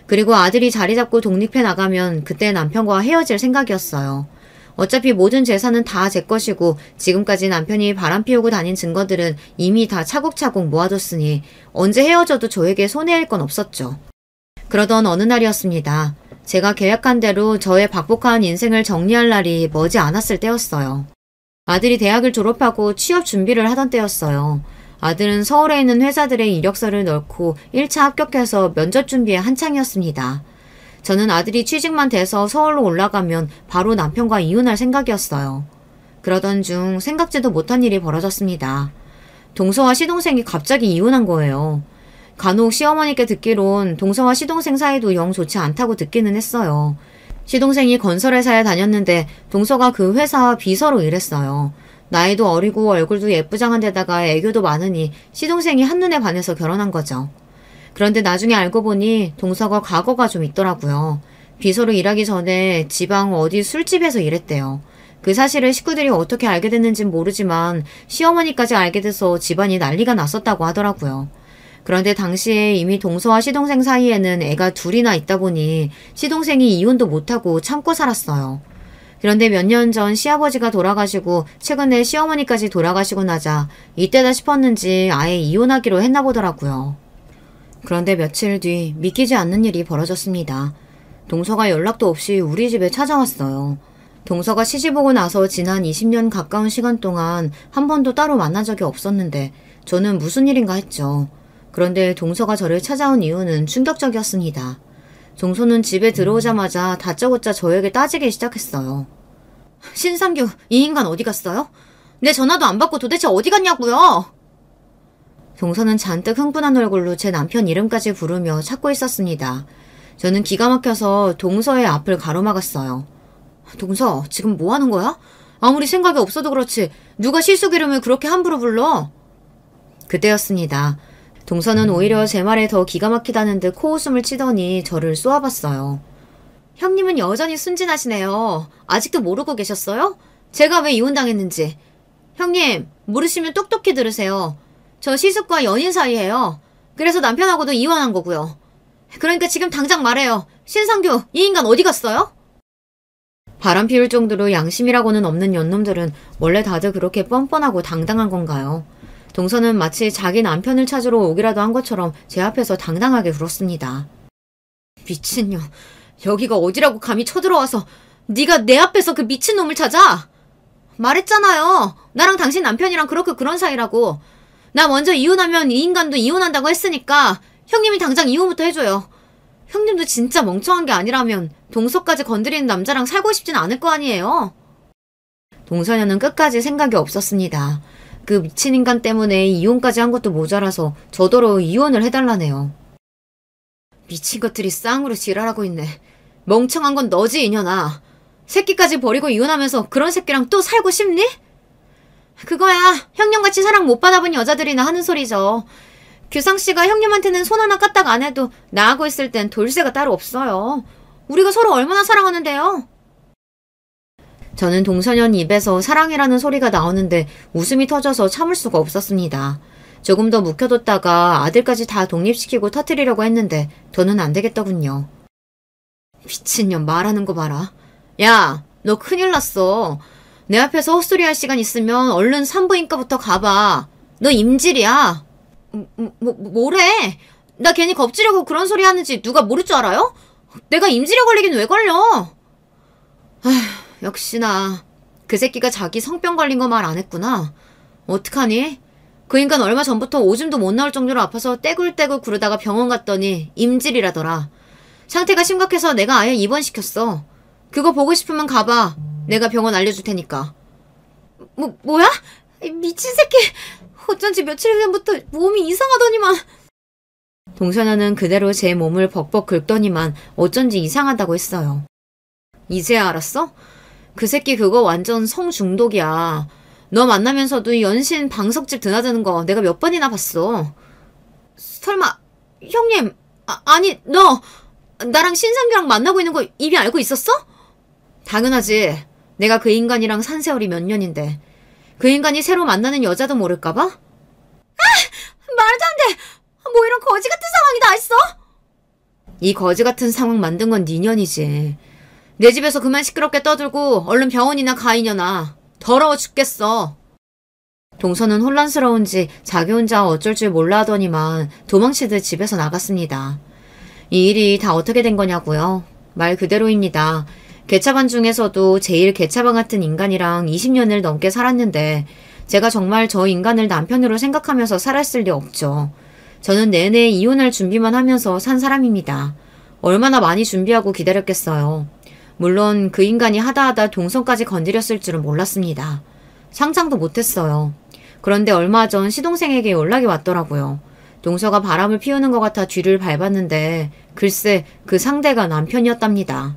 그리고 아들이 자리 잡고 독립해 나가면 그때 남편과 헤어질 생각이었어요. 어차피 모든 재산은 다 제 것이고 지금까지 남편이 바람 피우고 다닌 증거들은 이미 다 차곡차곡 모아뒀으니 언제 헤어져도 저에게 손해일 건 없었죠. 그러던 어느 날이었습니다. 제가 계획한 대로 저의 박복한 인생을 정리할 날이 머지 않았을 때였어요. 아들이 대학을 졸업하고 취업 준비를 하던 때였어요. 아들은 서울에 있는 회사들의 이력서를 넣고 1차 합격해서 면접 준비에 한창이었습니다. 저는 아들이 취직만 돼서 서울로 올라가면 바로 남편과 이혼할 생각이었어요. 그러던 중 생각지도 못한 일이 벌어졌습니다. 동서와 시동생이 갑자기 이혼한 거예요. 간혹 시어머니께 듣기론 동서와 시동생 사이도 영 좋지 않다고 듣기는 했어요. 시동생이 건설회사에 다녔는데 동서가 그 회사 비서로 일했어요. 나이도 어리고 얼굴도 예쁘장한 데다가 애교도 많으니 시동생이 한눈에 반해서 결혼한 거죠. 그런데 나중에 알고 보니 동서가 과거가 좀 있더라고요. 비서로 일하기 전에 지방 어디 술집에서 일했대요. 그 사실을 식구들이 어떻게 알게 됐는진 모르지만 시어머니까지 알게 돼서 집안이 난리가 났었다고 하더라고요. 그런데 당시에 이미 동서와 시동생 사이에는 애가 둘이나 있다 보니 시동생이 이혼도 못하고 참고 살았어요. 그런데 몇 년 전 시아버지가 돌아가시고 최근에 시어머니까지 돌아가시고 나자 이때다 싶었는지 아예 이혼하기로 했나 보더라고요. 그런데 며칠 뒤 믿기지 않는 일이 벌어졌습니다. 동서가 연락도 없이 우리 집에 찾아왔어요. 동서가 시집 오고 나서 지난 20년 가까운 시간 동안 한 번도 따로 만난 적이 없었는데 저는 무슨 일인가 했죠. 그런데 동서가 저를 찾아온 이유는 충격적이었습니다. 동서는 집에 들어오자마자 다짜고짜 저에게 따지기 시작했어요. 신상규, 이 인간 어디 갔어요? 내 전화도 안 받고 도대체 어디 갔냐고요? 동서는 잔뜩 흥분한 얼굴로 제 남편 이름까지 부르며 찾고 있었습니다. 저는 기가 막혀서 동서의 앞을 가로막았어요. 동서, 지금 뭐 하는 거야? 아무리 생각이 없어도 그렇지 누가 시숙 이름을 그렇게 함부로 불러? 그때였습니다. 동서는 오히려 제 말에 더 기가 막히다는 듯 코웃음을 치더니 저를 쏘아봤어요. 형님은 여전히 순진하시네요. 아직도 모르고 계셨어요? 제가 왜 이혼당했는지. 형님, 모르시면 똑똑히 들으세요. 저 시숙과 연인 사이예요. 그래서 남편하고도 이혼한 거고요. 그러니까 지금 당장 말해요. 신상규, 이 인간 어디 갔어요? 바람 피울 정도로 양심이라고는 없는 연놈들은 원래 다들 그렇게 뻔뻔하고 당당한 건가요? 동서는 마치 자기 남편을 찾으러 오기라도 한 것처럼 제 앞에서 당당하게 울었습니다. 미친년, 여기가 어디라고 감히 쳐들어와서 네가 내 앞에서 그 미친놈을 찾아? 말했잖아요. 나랑 당신 남편이랑 그렇게 그런 사이라고. 나 먼저 이혼하면 이 인간도 이혼한다고 했으니까 형님이 당장 이혼부터 해줘요. 형님도 진짜 멍청한 게 아니라면 동서까지 건드리는 남자랑 살고 싶진 않을 거 아니에요. 동서녀는 끝까지 생각이 없었습니다. 그 미친 인간 때문에 이혼까지 한 것도 모자라서 저더러 이혼을 해달라네요. 미친 것들이 쌍으로 지랄하고 있네. 멍청한 건 너지 이년아. 새끼까지 버리고 이혼하면서 그런 새끼랑 또 살고 싶니? 그거야 형님같이 사랑 못 받아본 여자들이나 하는 소리죠. 규상씨가 형님한테는 손 하나 까딱 안 해도 나하고 있을 땐 돌쇠가 따로 없어요. 우리가 서로 얼마나 사랑하는데요. 저는 동서년 입에서 사랑이라는 소리가 나오는데 웃음이 터져서 참을 수가 없었습니다. 조금 더 묵혀뒀다가 아들까지 다 독립시키고 터뜨리려고 했는데 더는 안 되겠더군요. 미친년 말하는 거 봐라. 야, 너 큰일 났어. 내 앞에서 헛소리 할 시간 있으면 얼른 산부인과부터 가봐. 너 임질이야. 뭐래? 나 괜히 겁주려고 그런 소리 하는지 누가 모를 줄 알아요? 내가 임질에 걸리긴 왜 걸려? 아휴, 역시나 그 새끼가 자기 성병 걸린 거 말 안 했구나. 어떡하니? 그 인간 얼마 전부터 오줌도 못 나올 정도로 아파서 떼굴떼굴 구르다가 병원 갔더니 임질이라더라. 상태가 심각해서 내가 아예 입원시켰어. 그거 보고 싶으면 가봐. 내가 병원 알려줄 테니까. 뭐야? 미친 새끼. 어쩐지 며칠 전부터 몸이 이상하더니만. 동서녀는 그대로 제 몸을 벅벅 긁더니만 어쩐지 이상하다고 했어요. 이제야 알았어? 그 새끼 그거 완전 성중독이야. 너 만나면서도 연신 방석집 드나드는 거 내가 몇 번이나 봤어. 설마 형님, 아니 너 나랑 신상규랑 만나고 있는 거 이미 알고 있었어? 당연하지. 내가 그 인간이랑 산 세월이 몇 년인데 그 인간이 새로 만나는 여자도 모를까봐? 아! 말도 안 돼! 뭐 이런 거지 같은 상황이 다 있어? 이 거지 같은 상황 만든 건 네 년이지. 내 집에서 그만 시끄럽게 떠들고 얼른 병원이나 가 이년아. 더러워 죽겠어. 동서는 혼란스러운지 자기 혼자 어쩔 줄 몰라 하더니만 도망치듯 집에서 나갔습니다. 이 일이 다 어떻게 된 거냐고요? 말 그대로입니다. 개차반 중에서도 제일 개차반 같은 인간이랑 20년을 넘게 살았는데 제가 정말 저 인간을 남편으로 생각하면서 살았을 리 없죠. 저는 내내 이혼할 준비만 하면서 산 사람입니다. 얼마나 많이 준비하고 기다렸겠어요. 물론 그 인간이 하다하다 동서까지 건드렸을 줄은 몰랐습니다. 상상도 못했어요. 그런데 얼마 전 시동생에게 연락이 왔더라고요. 동서가 바람을 피우는 것 같아 뒤를 밟았는데 글쎄 그 상대가 남편이었답니다.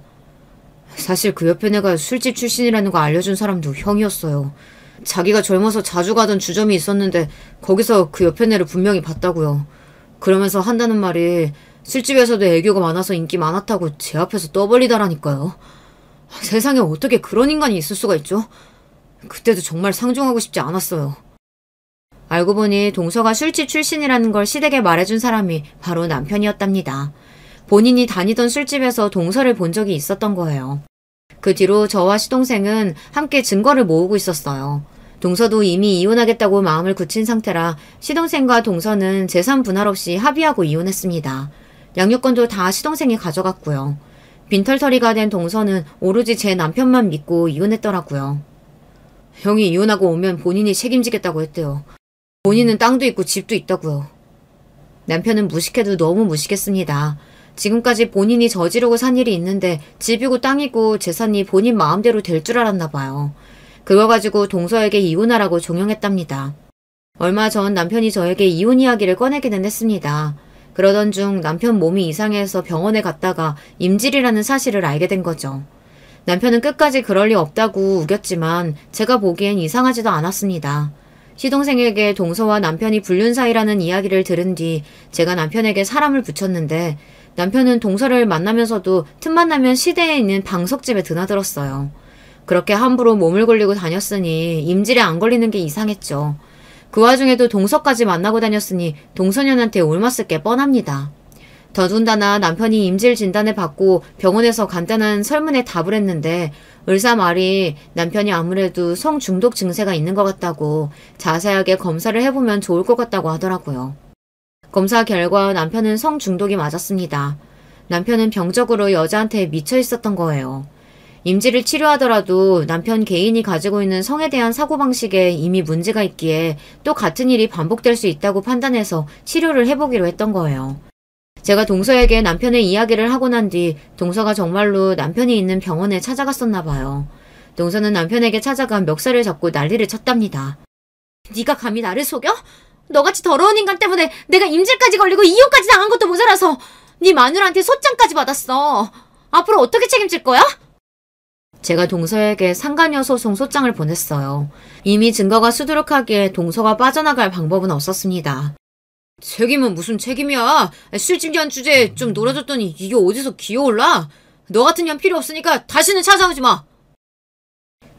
사실 그 옆에 내가 술집 출신이라는 거 알려준 사람도 형이었어요. 자기가 젊어서 자주 가던 주점이 있었는데 거기서 그 옆에 애를 분명히 봤다고요. 그러면서 한다는 말이 술집에서도 애교가 많아서 인기 많았다고 제 앞에서 떠벌리다라니까요. 세상에 어떻게 그런 인간이 있을 수가 있죠? 그때도 정말 상종하고 싶지 않았어요. 알고 보니 동서가 술집 출신이라는 걸 시댁에 말해준 사람이 바로 남편이었답니다. 본인이 다니던 술집에서 동서를 본 적이 있었던 거예요. 그 뒤로 저와 시동생은 함께 증거를 모으고 있었어요. 동서도 이미 이혼하겠다고 마음을 굳힌 상태라 시동생과 동서는 재산 분할 없이 합의하고 이혼했습니다. 양육권도 다 시동생이 가져갔고요. 빈털터리가 된 동서는 오로지 제 남편만 믿고 이혼했더라고요. 형이 이혼하고 오면 본인이 책임지겠다고 했대요. 본인은 땅도 있고 집도 있다고요. 남편은 무식해도 너무 무식했습니다. 지금까지 본인이 저지르고 산 일이 있는데 집이고 땅이고 재산이 본인 마음대로 될 줄 알았나 봐요. 그거 가지고 동서에게 이혼하라고 종용했답니다. 얼마 전 남편이 저에게 이혼 이야기를 꺼내기는 했습니다. 그러던 중 남편 몸이 이상해서 병원에 갔다가 임질이라는 사실을 알게 된 거죠. 남편은 끝까지 그럴 리 없다고 우겼지만 제가 보기엔 이상하지도 않았습니다. 시동생에게 동서와 남편이 불륜 사이라는 이야기를 들은 뒤 제가 남편에게 사람을 붙였는데 남편은 동서를 만나면서도 틈만 나면 시내에 있는 방석집에 드나들었어요. 그렇게 함부로 몸을 굴리고 다녔으니 임질에 안 걸리는 게 이상했죠. 그 와중에도 동서까지 만나고 다녔으니 동서년한테 올맞을 게 뻔합니다. 더군다나 남편이 임질 진단을 받고 병원에서 간단한 설문에 답을 했는데 의사 말이 남편이 아무래도 성중독 증세가 있는 것 같다고 자세하게 검사를 해보면 좋을 것 같다고 하더라고요. 검사 결과 남편은 성중독이 맞았습니다. 남편은 병적으로 여자한테 미쳐 있었던 거예요. 임지를 치료하더라도 남편 개인이 가지고 있는 성에 대한 사고방식에 이미 문제가 있기에 또 같은 일이 반복될 수 있다고 판단해서 치료를 해보기로 했던 거예요. 제가 동서에게 남편의 이야기를 하고 난 뒤 동서가 정말로 남편이 있는 병원에 찾아갔었나 봐요. 동서는 남편에게 찾아가 멱살을 잡고 난리를 쳤답니다. 네가 감히 나를 속여? 너같이 더러운 인간 때문에 내가 임질까지 걸리고 이혼까지 당한 것도 모자라서 네 마누라한테 소장까지 받았어. 앞으로 어떻게 책임질 거야? 제가 동서에게 상간녀 소송 소장을 보냈어요. 이미 증거가 수두룩하기에 동서가 빠져나갈 방법은 없었습니다. 책임은 무슨 책임이야. 실직한 주제에 좀 놀아줬더니 이게 어디서 기어올라. 너 같은 년 필요 없으니까 다시는 찾아오지 마.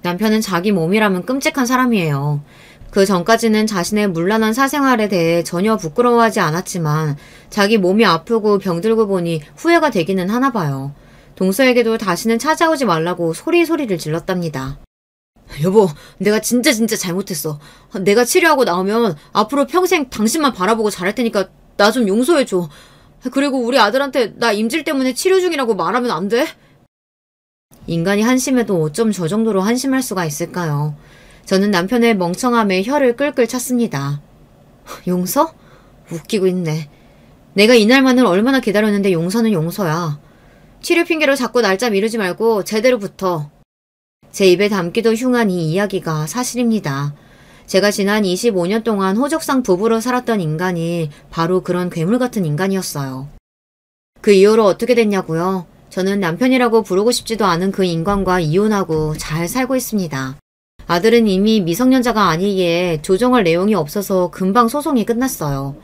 남편은 자기 몸이라면 끔찍한 사람이에요. 그 전까지는 자신의 문란한 사생활에 대해 전혀 부끄러워하지 않았지만 자기 몸이 아프고 병들고 보니 후회가 되기는 하나 봐요. 동서에게도 다시는 찾아오지 말라고 소리를 질렀답니다. 여보, 내가 진짜 잘못했어. 내가 치료하고 나오면 앞으로 평생 당신만 바라보고 잘할 테니까 나 좀 용서해줘. 그리고 우리 아들한테 나 임질 때문에 치료 중이라고 말하면 안 돼? 인간이 한심해도 어쩜 저 정도로 한심할 수가 있을까요? 저는 남편의 멍청함에 혀를 끌끌 찼습니다. 용서? 웃기고 있네. 내가 이날만을 얼마나 기다렸는데 용서는 용서야. 치료 핑계로 자꾸 날짜 미루지 말고 제대로 붙어. 제 입에 담기도 흉한 이 이야기가 사실입니다. 제가 지난 25년 동안 호적상 부부로 살았던 인간이 바로 그런 괴물 같은 인간이었어요. 그 이후로 어떻게 됐냐고요? 저는 남편이라고 부르고 싶지도 않은 그 인간과 이혼하고 잘 살고 있습니다. 아들은 이미 미성년자가 아니기에 조정할 내용이 없어서 금방 소송이 끝났어요.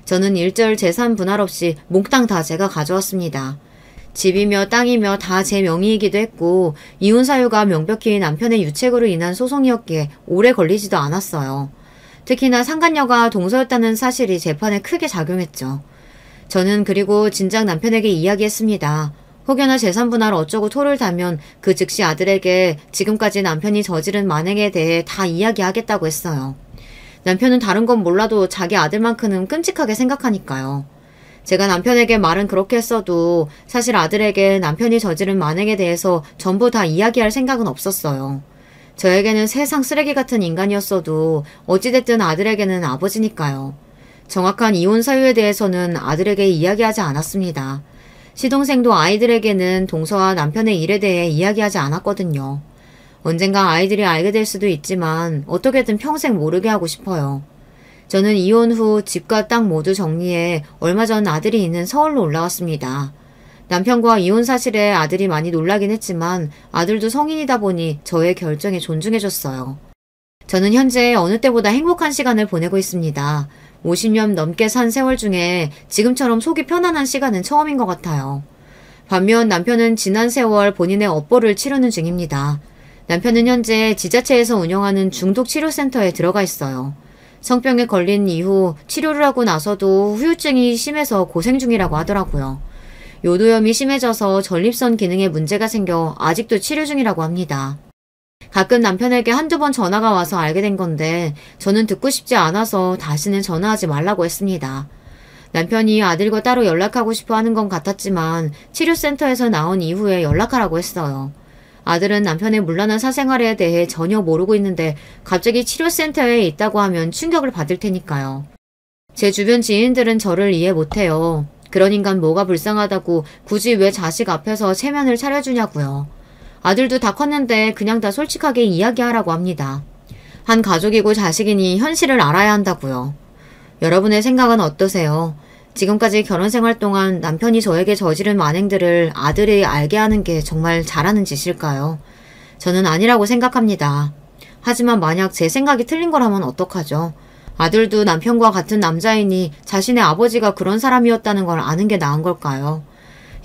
저는 일절 재산 분할 없이 몽땅 다 제가 가져왔습니다. 집이며 땅이며 다 제 명의이기도 했고 이혼 사유가 명백히 남편의 유책으로 인한 소송이었기에 오래 걸리지도 않았어요. 특히나 상간녀가 동서였다는 사실이 재판에 크게 작용했죠. 저는 그리고 진작 남편에게 이야기했습니다. 혹여나 재산 분할 어쩌고 토를 달면 그 즉시 아들에게 지금까지 남편이 저지른 만행에 대해 다 이야기하겠다고 했어요. 남편은 다른 건 몰라도 자기 아들만큼은 끔찍하게 생각하니까요. 제가 남편에게 말은 그렇게 했어도 사실 아들에게 남편이 저지른 만행에 대해서 전부 다 이야기할 생각은 없었어요. 저에게는 세상 쓰레기 같은 인간이었어도 어찌됐든 아들에게는 아버지니까요. 정확한 이혼 사유에 대해서는 아들에게 이야기하지 않았습니다. 시동생도 아이들에게는 동서와 남편의 일에 대해 이야기하지 않았거든요. 언젠가 아이들이 알게 될 수도 있지만 어떻게든 평생 모르게 하고 싶어요. 저는 이혼 후 집과 땅 모두 정리해 얼마 전 아들이 있는 서울로 올라왔습니다. 남편과 이혼 사실에 아들이 많이 놀라긴 했지만 아들도 성인이다 보니 저의 결정에 존중해줬어요. 저는 현재 어느 때보다 행복한 시간을 보내고 있습니다. 50년 넘게 산 세월 중에 지금처럼 속이 편안한 시간은 처음인 것 같아요. 반면 남편은 지난 세월 본인의 업보를 치르는 중입니다. 남편은 현재 지자체에서 운영하는 중독치료센터에 들어가 있어요. 성병에 걸린 이후 치료를 하고 나서도 후유증이 심해서 고생 중이라고 하더라고요. 요도염이 심해져서 전립선 기능에 문제가 생겨 아직도 치료 중이라고 합니다. 가끔 남편에게 한두 번 전화가 와서 알게 된 건데 저는 듣고 싶지 않아서 다시는 전화하지 말라고 했습니다. 남편이 아들과 따로 연락하고 싶어 하는 건 같았지만 치료센터에서 나온 이후에 연락하라고 했어요. 아들은 남편의 문란한 사생활에 대해 전혀 모르고 있는데 갑자기 치료센터에 있다고 하면 충격을 받을 테니까요. 제 주변 지인들은 저를 이해 못해요. 그런 인간 뭐가 불쌍하다고 굳이 왜 자식 앞에서 체면을 차려주냐고요. 아들도 다 컸는데 그냥 다 솔직하게 이야기하라고 합니다. 한 가족이고 자식이니 현실을 알아야 한다고요. 여러분의 생각은 어떠세요? 지금까지 결혼 생활 동안 남편이 저에게 저지른 만행들을 아들이 알게 하는 게 정말 잘하는 짓일까요? 저는 아니라고 생각합니다. 하지만 만약 제 생각이 틀린 거라면 어떡하죠? 아들도 남편과 같은 남자이니 자신의 아버지가 그런 사람이었다는 걸 아는 게 나은 걸까요?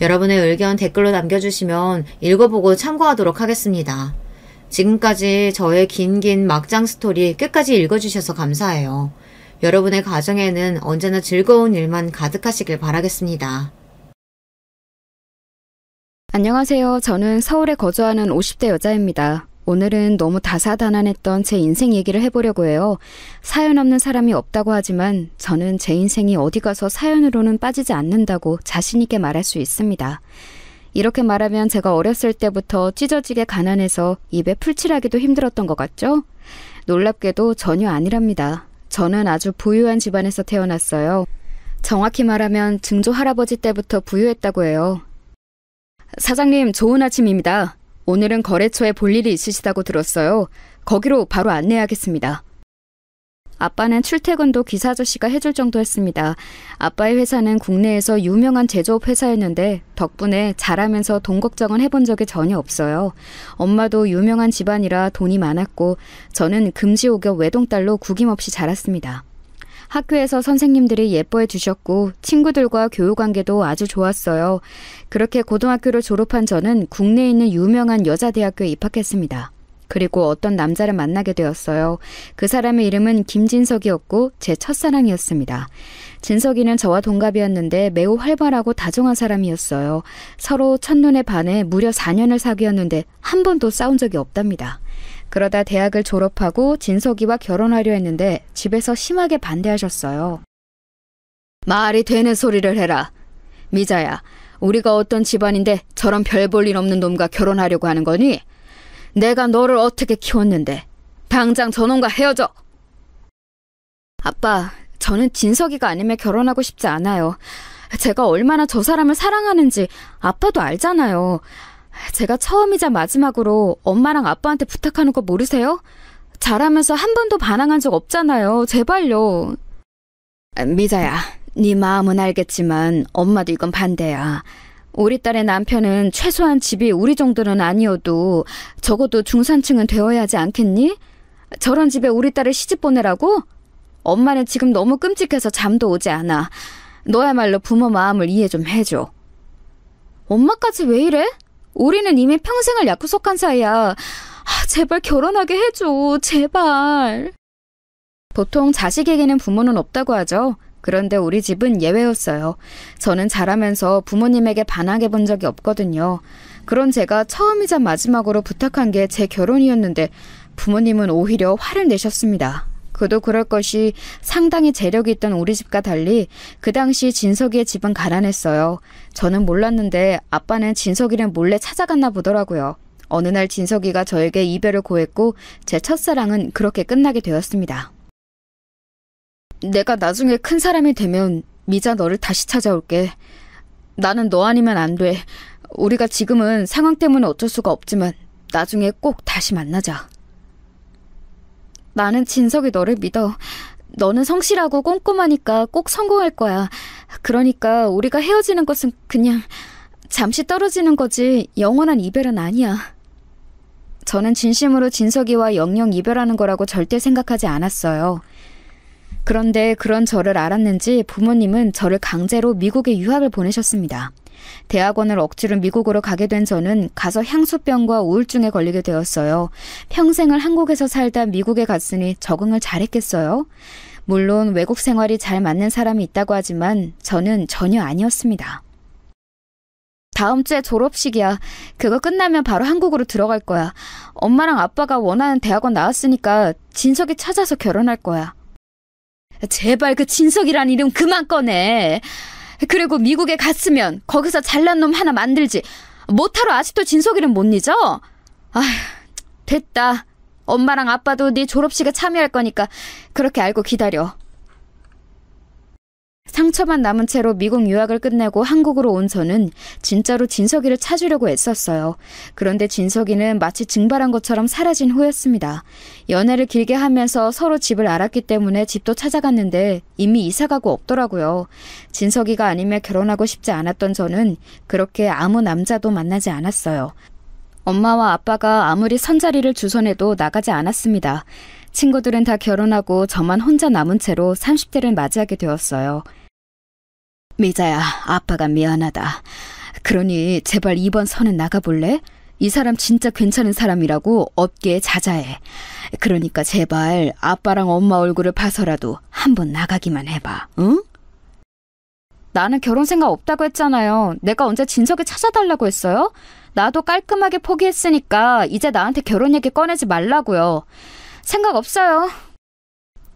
여러분의 의견 댓글로 남겨주시면 읽어보고 참고하도록 하겠습니다. 지금까지 저의 긴 막장 스토리 끝까지 읽어주셔서 감사해요. 여러분의 가정에는 언제나 즐거운 일만 가득하시길 바라겠습니다. 안녕하세요. 저는 서울에 거주하는 50대 여자입니다. 오늘은 너무 다사다난했던 제 인생 얘기를 해보려고 해요. 사연 없는 사람이 없다고 하지만 저는 제 인생이 어디 가서 사연으로는 빠지지 않는다고 자신 있게 말할 수 있습니다. 이렇게 말하면 제가 어렸을 때부터 찢어지게 가난해서 입에 풀칠하기도 힘들었던 것 같죠? 놀랍게도 전혀 아니랍니다. 저는 아주 부유한 집안에서 태어났어요. 정확히 말하면 증조 할아버지 때부터 부유했다고 해요. 사장님, 좋은 아침입니다. 오늘은 거래처에 볼 일이 있으시다고 들었어요. 거기로 바로 안내하겠습니다. 아빠는 출퇴근도 기사 아저씨가 해줄 정도였습니다. 아빠의 회사는 국내에서 유명한 제조업 회사였는데 덕분에 잘하면서 돈 걱정은 해본 적이 전혀 없어요. 엄마도 유명한 집안이라 돈이 많았고 저는 금지옥역 외동딸로 구김없이 자랐습니다. 학교에서 선생님들이 예뻐해 주셨고 친구들과 교우관계도 아주 좋았어요. 그렇게 고등학교를 졸업한 저는 국내에 있는 유명한 여자대학교에 입학했습니다. 그리고 어떤 남자를 만나게 되었어요. 그 사람의 이름은 김진석이었고 제 첫사랑이었습니다. 진석이는 저와 동갑이었는데 매우 활발하고 다정한 사람이었어요. 서로 첫눈에 반해 무려 4년을 사귀었는데 한 번도 싸운 적이 없답니다. 그러다 대학을 졸업하고 진석이와 결혼하려 했는데 집에서 심하게 반대하셨어요. 말이 되는 소리를 해라. 미자야, 우리가 어떤 집안인데 저런 별 볼 일 없는 놈과 결혼하려고 하는 거니? 내가 너를 어떻게 키웠는데 당장 저놈과 헤어져. 아빠, 저는 진석이가 아니면 결혼하고 싶지 않아요. 제가 얼마나 저 사람을 사랑하는지 아빠도 알잖아요. 제가 처음이자 마지막으로 엄마랑 아빠한테 부탁하는 거 모르세요? 잘하면서 한 번도 반항한 적 없잖아요. 제발요. 미자야, 네 마음은 알겠지만 엄마도 이건 반대야. 우리 딸의 남편은 최소한 집이 우리 정도는 아니어도 적어도 중산층은 되어야 하지 않겠니? 저런 집에 우리 딸을 시집 보내라고? 엄마는 지금 너무 끔찍해서 잠도 오지 않아. 너야말로 부모 마음을 이해 좀 해줘. 엄마까지 왜 이래? 우리는 이미 평생을 약속한 사이야. 제발 결혼하게 해줘. 제발. 보통 자식에게는 부모는 없다고 하죠. 그런데 우리 집은 예외였어요. 저는 자라면서 부모님에게 반항해 본 적이 없거든요. 그런 제가 처음이자 마지막으로 부탁한 게 제 결혼이었는데 부모님은 오히려 화를 내셨습니다. 그도 그럴 것이 상당히 재력이 있던 우리 집과 달리 그 당시 진석이의 집은 가난했어요. 저는 몰랐는데 아빠는 진석이를 몰래 찾아갔나 보더라고요. 어느 날 진석이가 저에게 이별을 고했고 제 첫사랑은 그렇게 끝나게 되었습니다. 내가 나중에 큰 사람이 되면 미자 너를 다시 찾아올게. 나는 너 아니면 안 돼. 우리가 지금은 상황 때문에 어쩔 수가 없지만 나중에 꼭 다시 만나자. 나는 진석이 너를 믿어. 너는 성실하고 꼼꼼하니까 꼭 성공할 거야. 그러니까 우리가 헤어지는 것은 그냥 잠시 떨어지는 거지 영원한 이별은 아니야. 저는 진심으로 진석이와 영영 이별하는 거라고 절대 생각하지 않았어요. 그런데 그런 저를 알았는지 부모님은 저를 강제로 미국에 유학을 보내셨습니다. 대학원을 억지로 미국으로 가게 된 저는 가서 향수병과 우울증에 걸리게 되었어요. 평생을 한국에서 살다 미국에 갔으니 적응을 잘했겠어요? 물론 외국 생활이 잘 맞는 사람이 있다고 하지만 저는 전혀 아니었습니다. 다음 주에 졸업식이야. 그거 끝나면 바로 한국으로 들어갈 거야. 엄마랑 아빠가 원하는 대학원 나왔으니까 진석이 찾아서 결혼할 거야. 제발 그 진석이란 이름 그만 꺼내. 그리고 미국에 갔으면 거기서 잘난 놈 하나 만들지. 못하러 아직도 진석이는 못 잊어? 아휴, 됐다. 엄마랑 아빠도 네 졸업식에 참여할 거니까 그렇게 알고 기다려. 상처만 남은 채로 미국 유학을 끝내고 한국으로 온 저는 진짜로 진석이를 찾으려고 애썼어요. 그런데 진석이는 마치 증발한 것처럼 사라진 후였습니다. 연애를 길게 하면서 서로 집을 알았기 때문에 집도 찾아갔는데 이미 이사가고 없더라고요. 진석이가 아니면 결혼하고 싶지 않았던 저는 그렇게 아무 남자도 만나지 않았어요. 엄마와 아빠가 아무리 선자리를 주선해도 나가지 않았습니다. 친구들은 다 결혼하고 저만 혼자 남은 채로 30대를 맞이하게 되었어요. 미자야, 아빠가 미안하다. 그러니 제발 이번 선은 나가볼래? 이 사람 진짜 괜찮은 사람이라고 업계에 자자해. 그러니까 제발 아빠랑 엄마 얼굴을 봐서라도 한번 나가기만 해봐, 응? 나는 결혼 생각 없다고 했잖아요. 내가 언제 진석이 찾아달라고 했어요? 나도 깔끔하게 포기했으니까 이제 나한테 결혼 얘기 꺼내지 말라고요. 생각 없어요.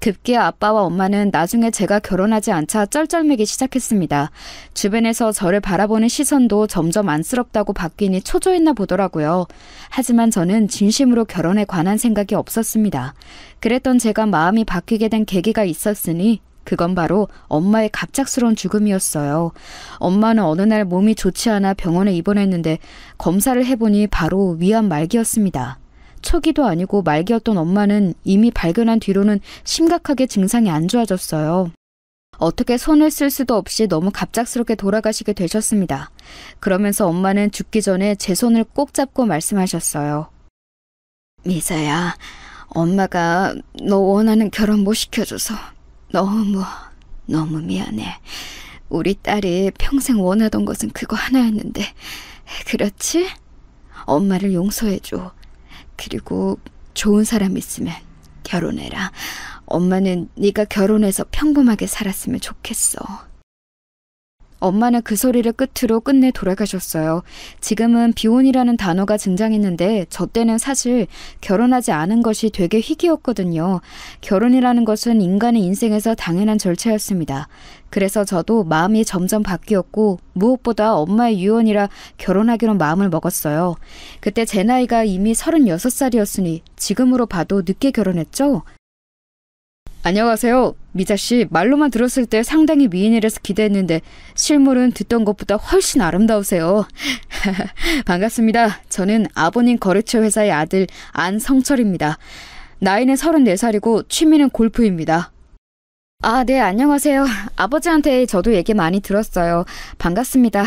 급기야 아빠와 엄마는 나중에 제가 결혼하지 않자 쩔쩔매기 시작했습니다. 주변에서 저를 바라보는 시선도 점점 안쓰럽다고 바뀌니 초조했나 보더라고요. 하지만 저는 진심으로 결혼에 관한 생각이 없었습니다. 그랬던 제가 마음이 바뀌게 된 계기가 있었으니 그건 바로 엄마의 갑작스러운 죽음이었어요. 엄마는 어느 날 몸이 좋지 않아 병원에 입원했는데 검사를 해보니 바로 위암 말기였습니다. 초기도 아니고 말기였던 엄마는 이미 발견한 뒤로는 심각하게 증상이 안 좋아졌어요. 어떻게 손을 쓸 수도 없이 너무 갑작스럽게 돌아가시게 되셨습니다. 그러면서 엄마는 죽기 전에 제 손을 꼭 잡고 말씀하셨어요. 미사야, 엄마가 너 원하는 결혼 못 시켜줘서 너무 미안해. 우리 딸이 평생 원하던 것은 그거 하나였는데, 그렇지? 엄마를 용서해줘. 그리고 좋은 사람 있으면 결혼해라. 엄마는 네가 결혼해서 평범하게 살았으면 좋겠어. 엄마는 그 소리를 끝으로 끝내 돌아가셨어요. 지금은 비혼이라는 단어가 등장했는데 저 때는 사실 결혼하지 않은 것이 되게 희귀였거든요. 결혼이라는 것은 인간의 인생에서 당연한 절차였습니다. 그래서 저도 마음이 점점 바뀌었고 무엇보다 엄마의 유언이라 결혼하기로 마음을 먹었어요. 그때 제 나이가 이미 36살이었으니 지금으로 봐도 늦게 결혼했죠? 안녕하세요. 미자씨, 말로만 들었을 때 상당히 미인이라서 기대했는데 실물은 듣던 것보다 훨씬 아름다우세요. 반갑습니다. 저는 아버님 거래처 회사의 아들 안성철입니다. 나이는 34살이고 취미는 골프입니다. 아, 네, 안녕하세요. 아버지한테 저도 얘기 많이 들었어요. 반갑습니다.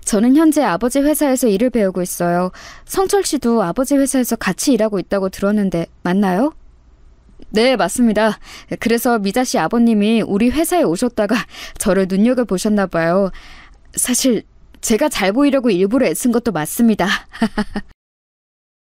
저는 현재 아버지 회사에서 일을 배우고 있어요. 성철 씨도 아버지 회사에서 같이 일하고 있다고 들었는데 맞나요? 네, 맞습니다. 그래서 미자 씨 아버님이 우리 회사에 오셨다가 저를 눈여겨보셨나 봐요. 사실 제가 잘 보이려고 일부러 애쓴 것도 맞습니다.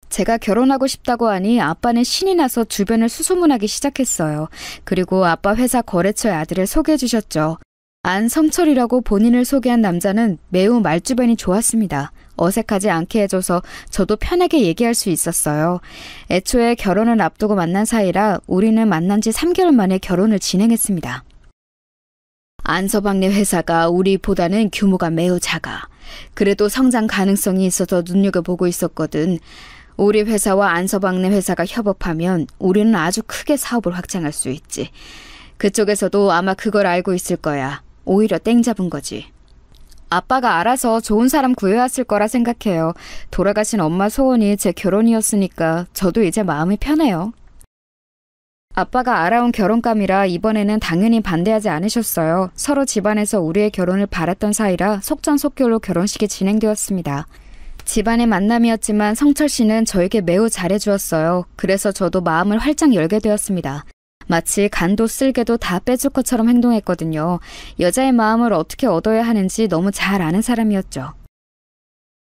제가 결혼하고 싶다고 하니 아빠는 신이 나서 주변을 수소문하기 시작했어요. 그리고 아빠 회사 거래처의 아들을 소개해 주셨죠. 안성철이라고 본인을 소개한 남자는 매우 말주변이 좋았습니다. 어색하지 않게 해줘서 저도 편하게 얘기할 수 있었어요. 애초에 결혼을 앞두고 만난 사이라 우리는 만난 지 3개월 만에 결혼을 진행했습니다. 안서방네 회사가 우리보다는 규모가 매우 작아. 그래도 성장 가능성이 있어서 눈여겨보고 있었거든. 우리 회사와 안서방네 회사가 협업하면 우리는 아주 크게 사업을 확장할 수 있지. 그쪽에서도 아마 그걸 알고 있을 거야. 오히려 땡 잡은 거지. 아빠가 알아서 좋은 사람 구해왔을 거라 생각해요. 돌아가신 엄마 소원이 제 결혼이었으니까 저도 이제 마음이 편해요. 아빠가 알아온 결혼감이라 이번에는 당연히 반대하지 않으셨어요. 서로 집안에서 우리의 결혼을 바랐던 사이라 속전속결로 결혼식이 진행되었습니다. 집안의 만남이었지만 성철 씨는 저에게 매우 잘해주었어요. 그래서 저도 마음을 활짝 열게 되었습니다. 마치 간도 쓸개도 다 빼줄 것처럼 행동했거든요. 여자의 마음을 어떻게 얻어야 하는지 너무 잘 아는 사람이었죠.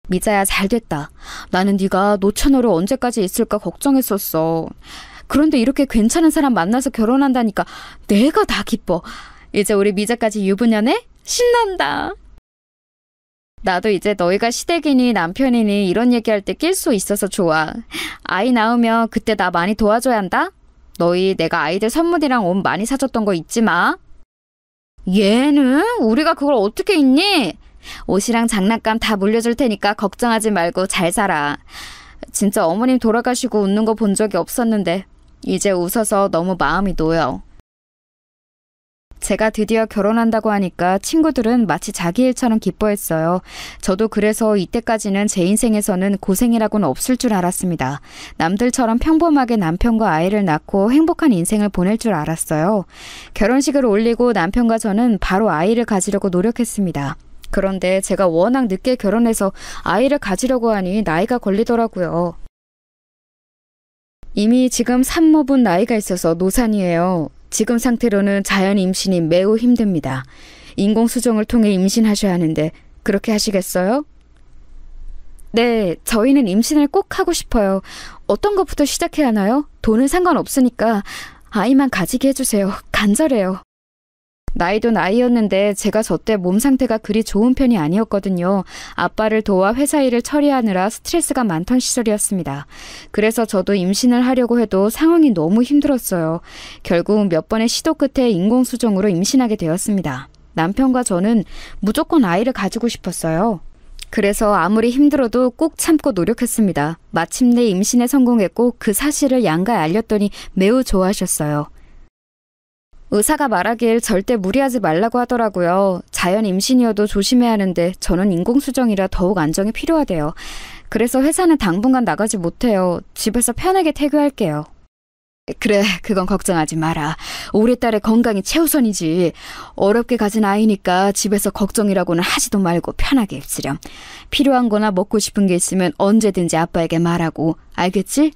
미자야, 잘됐다. 나는 네가 노처녀로 언제까지 있을까 걱정했었어. 그런데 이렇게 괜찮은 사람 만나서 결혼한다니까 내가 다 기뻐. 이제 우리 미자까지 유부녀네? 신난다. 나도 이제 너희가 시댁이니 남편이니 이런 얘기할 때 낄 수 있어서 좋아. 아이 낳으면 그때 나 많이 도와줘야 한다? 너희 내가 아이들 선물이랑 옷 많이 사줬던 거 잊지 마. 얘는? 우리가 그걸 어떻게 잊니? 옷이랑 장난감 다 물려줄 테니까 걱정하지 말고 잘 살아. 진짜 어머님 돌아가시고 웃는 거 본 적이 없었는데 이제 웃어서 너무 마음이 놓여. 제가 드디어 결혼한다고 하니까 친구들은 마치 자기 일처럼 기뻐했어요. 저도 그래서 이때까지는 제 인생에서는 고생이라고는 없을 줄 알았습니다. 남들처럼 평범하게 남편과 아이를 낳고 행복한 인생을 보낼 줄 알았어요. 결혼식을 올리고 남편과 저는 바로 아이를 가지려고 노력했습니다. 그런데 제가 워낙 늦게 결혼해서 아이를 가지려고 하니 나이가 걸리더라고요. 이미 지금 산모분 나이가 있어서 노산이에요. 지금 상태로는 자연 임신이 매우 힘듭니다. 인공수정을 통해 임신하셔야 하는데 그렇게 하시겠어요? 네, 저희는 임신을 꼭 하고 싶어요. 어떤 것부터 시작해야 하나요? 돈은 상관없으니까 아이만 가지게 해주세요. 간절해요. 나이도 나이였는데 제가 저 때 몸 상태가 그리 좋은 편이 아니었거든요. 아빠를 도와 회사 일을 처리하느라 스트레스가 많던 시절이었습니다. 그래서 저도 임신을 하려고 해도 상황이 너무 힘들었어요. 결국 몇 번의 시도 끝에 인공수정으로 임신하게 되었습니다. 남편과 저는 무조건 아이를 가지고 싶었어요. 그래서 아무리 힘들어도 꼭 참고 노력했습니다. 마침내 임신에 성공했고 그 사실을 양가에 알렸더니 매우 좋아하셨어요. 의사가 말하길 절대 무리하지 말라고 하더라고요. 자연 임신이어도 조심해야 하는데 저는 인공수정이라 더욱 안정이 필요하대요. 그래서 회사는 당분간 나가지 못해요. 집에서 편하게 퇴교할게요. 그래, 그건 걱정하지 마라. 우리 딸의 건강이 최우선이지. 어렵게 가진 아이니까 집에서 걱정이라고는 하지도 말고 편하게 있으렴. 필요한 거나 먹고 싶은 게 있으면 언제든지 아빠에게 말하고. 알겠지?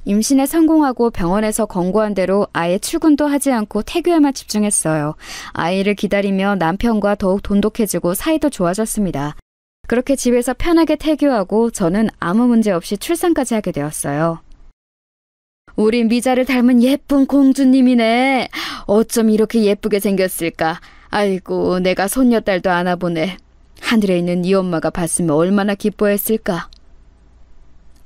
임신에 성공하고 병원에서 권고한 대로 아예 출근도 하지 않고 태교에만 집중했어요. 아이를 기다리며 남편과 더욱 돈독해지고 사이도 좋아졌습니다. 그렇게 집에서 편하게 태교하고 저는 아무 문제 없이 출산까지 하게 되었어요. 우리 미자를 닮은 예쁜 공주님이네. 어쩜 이렇게 예쁘게 생겼을까. 아이고, 내가 손녀딸도 안아보네. 하늘에 있는 네 엄마가 봤으면 얼마나 기뻐했을까.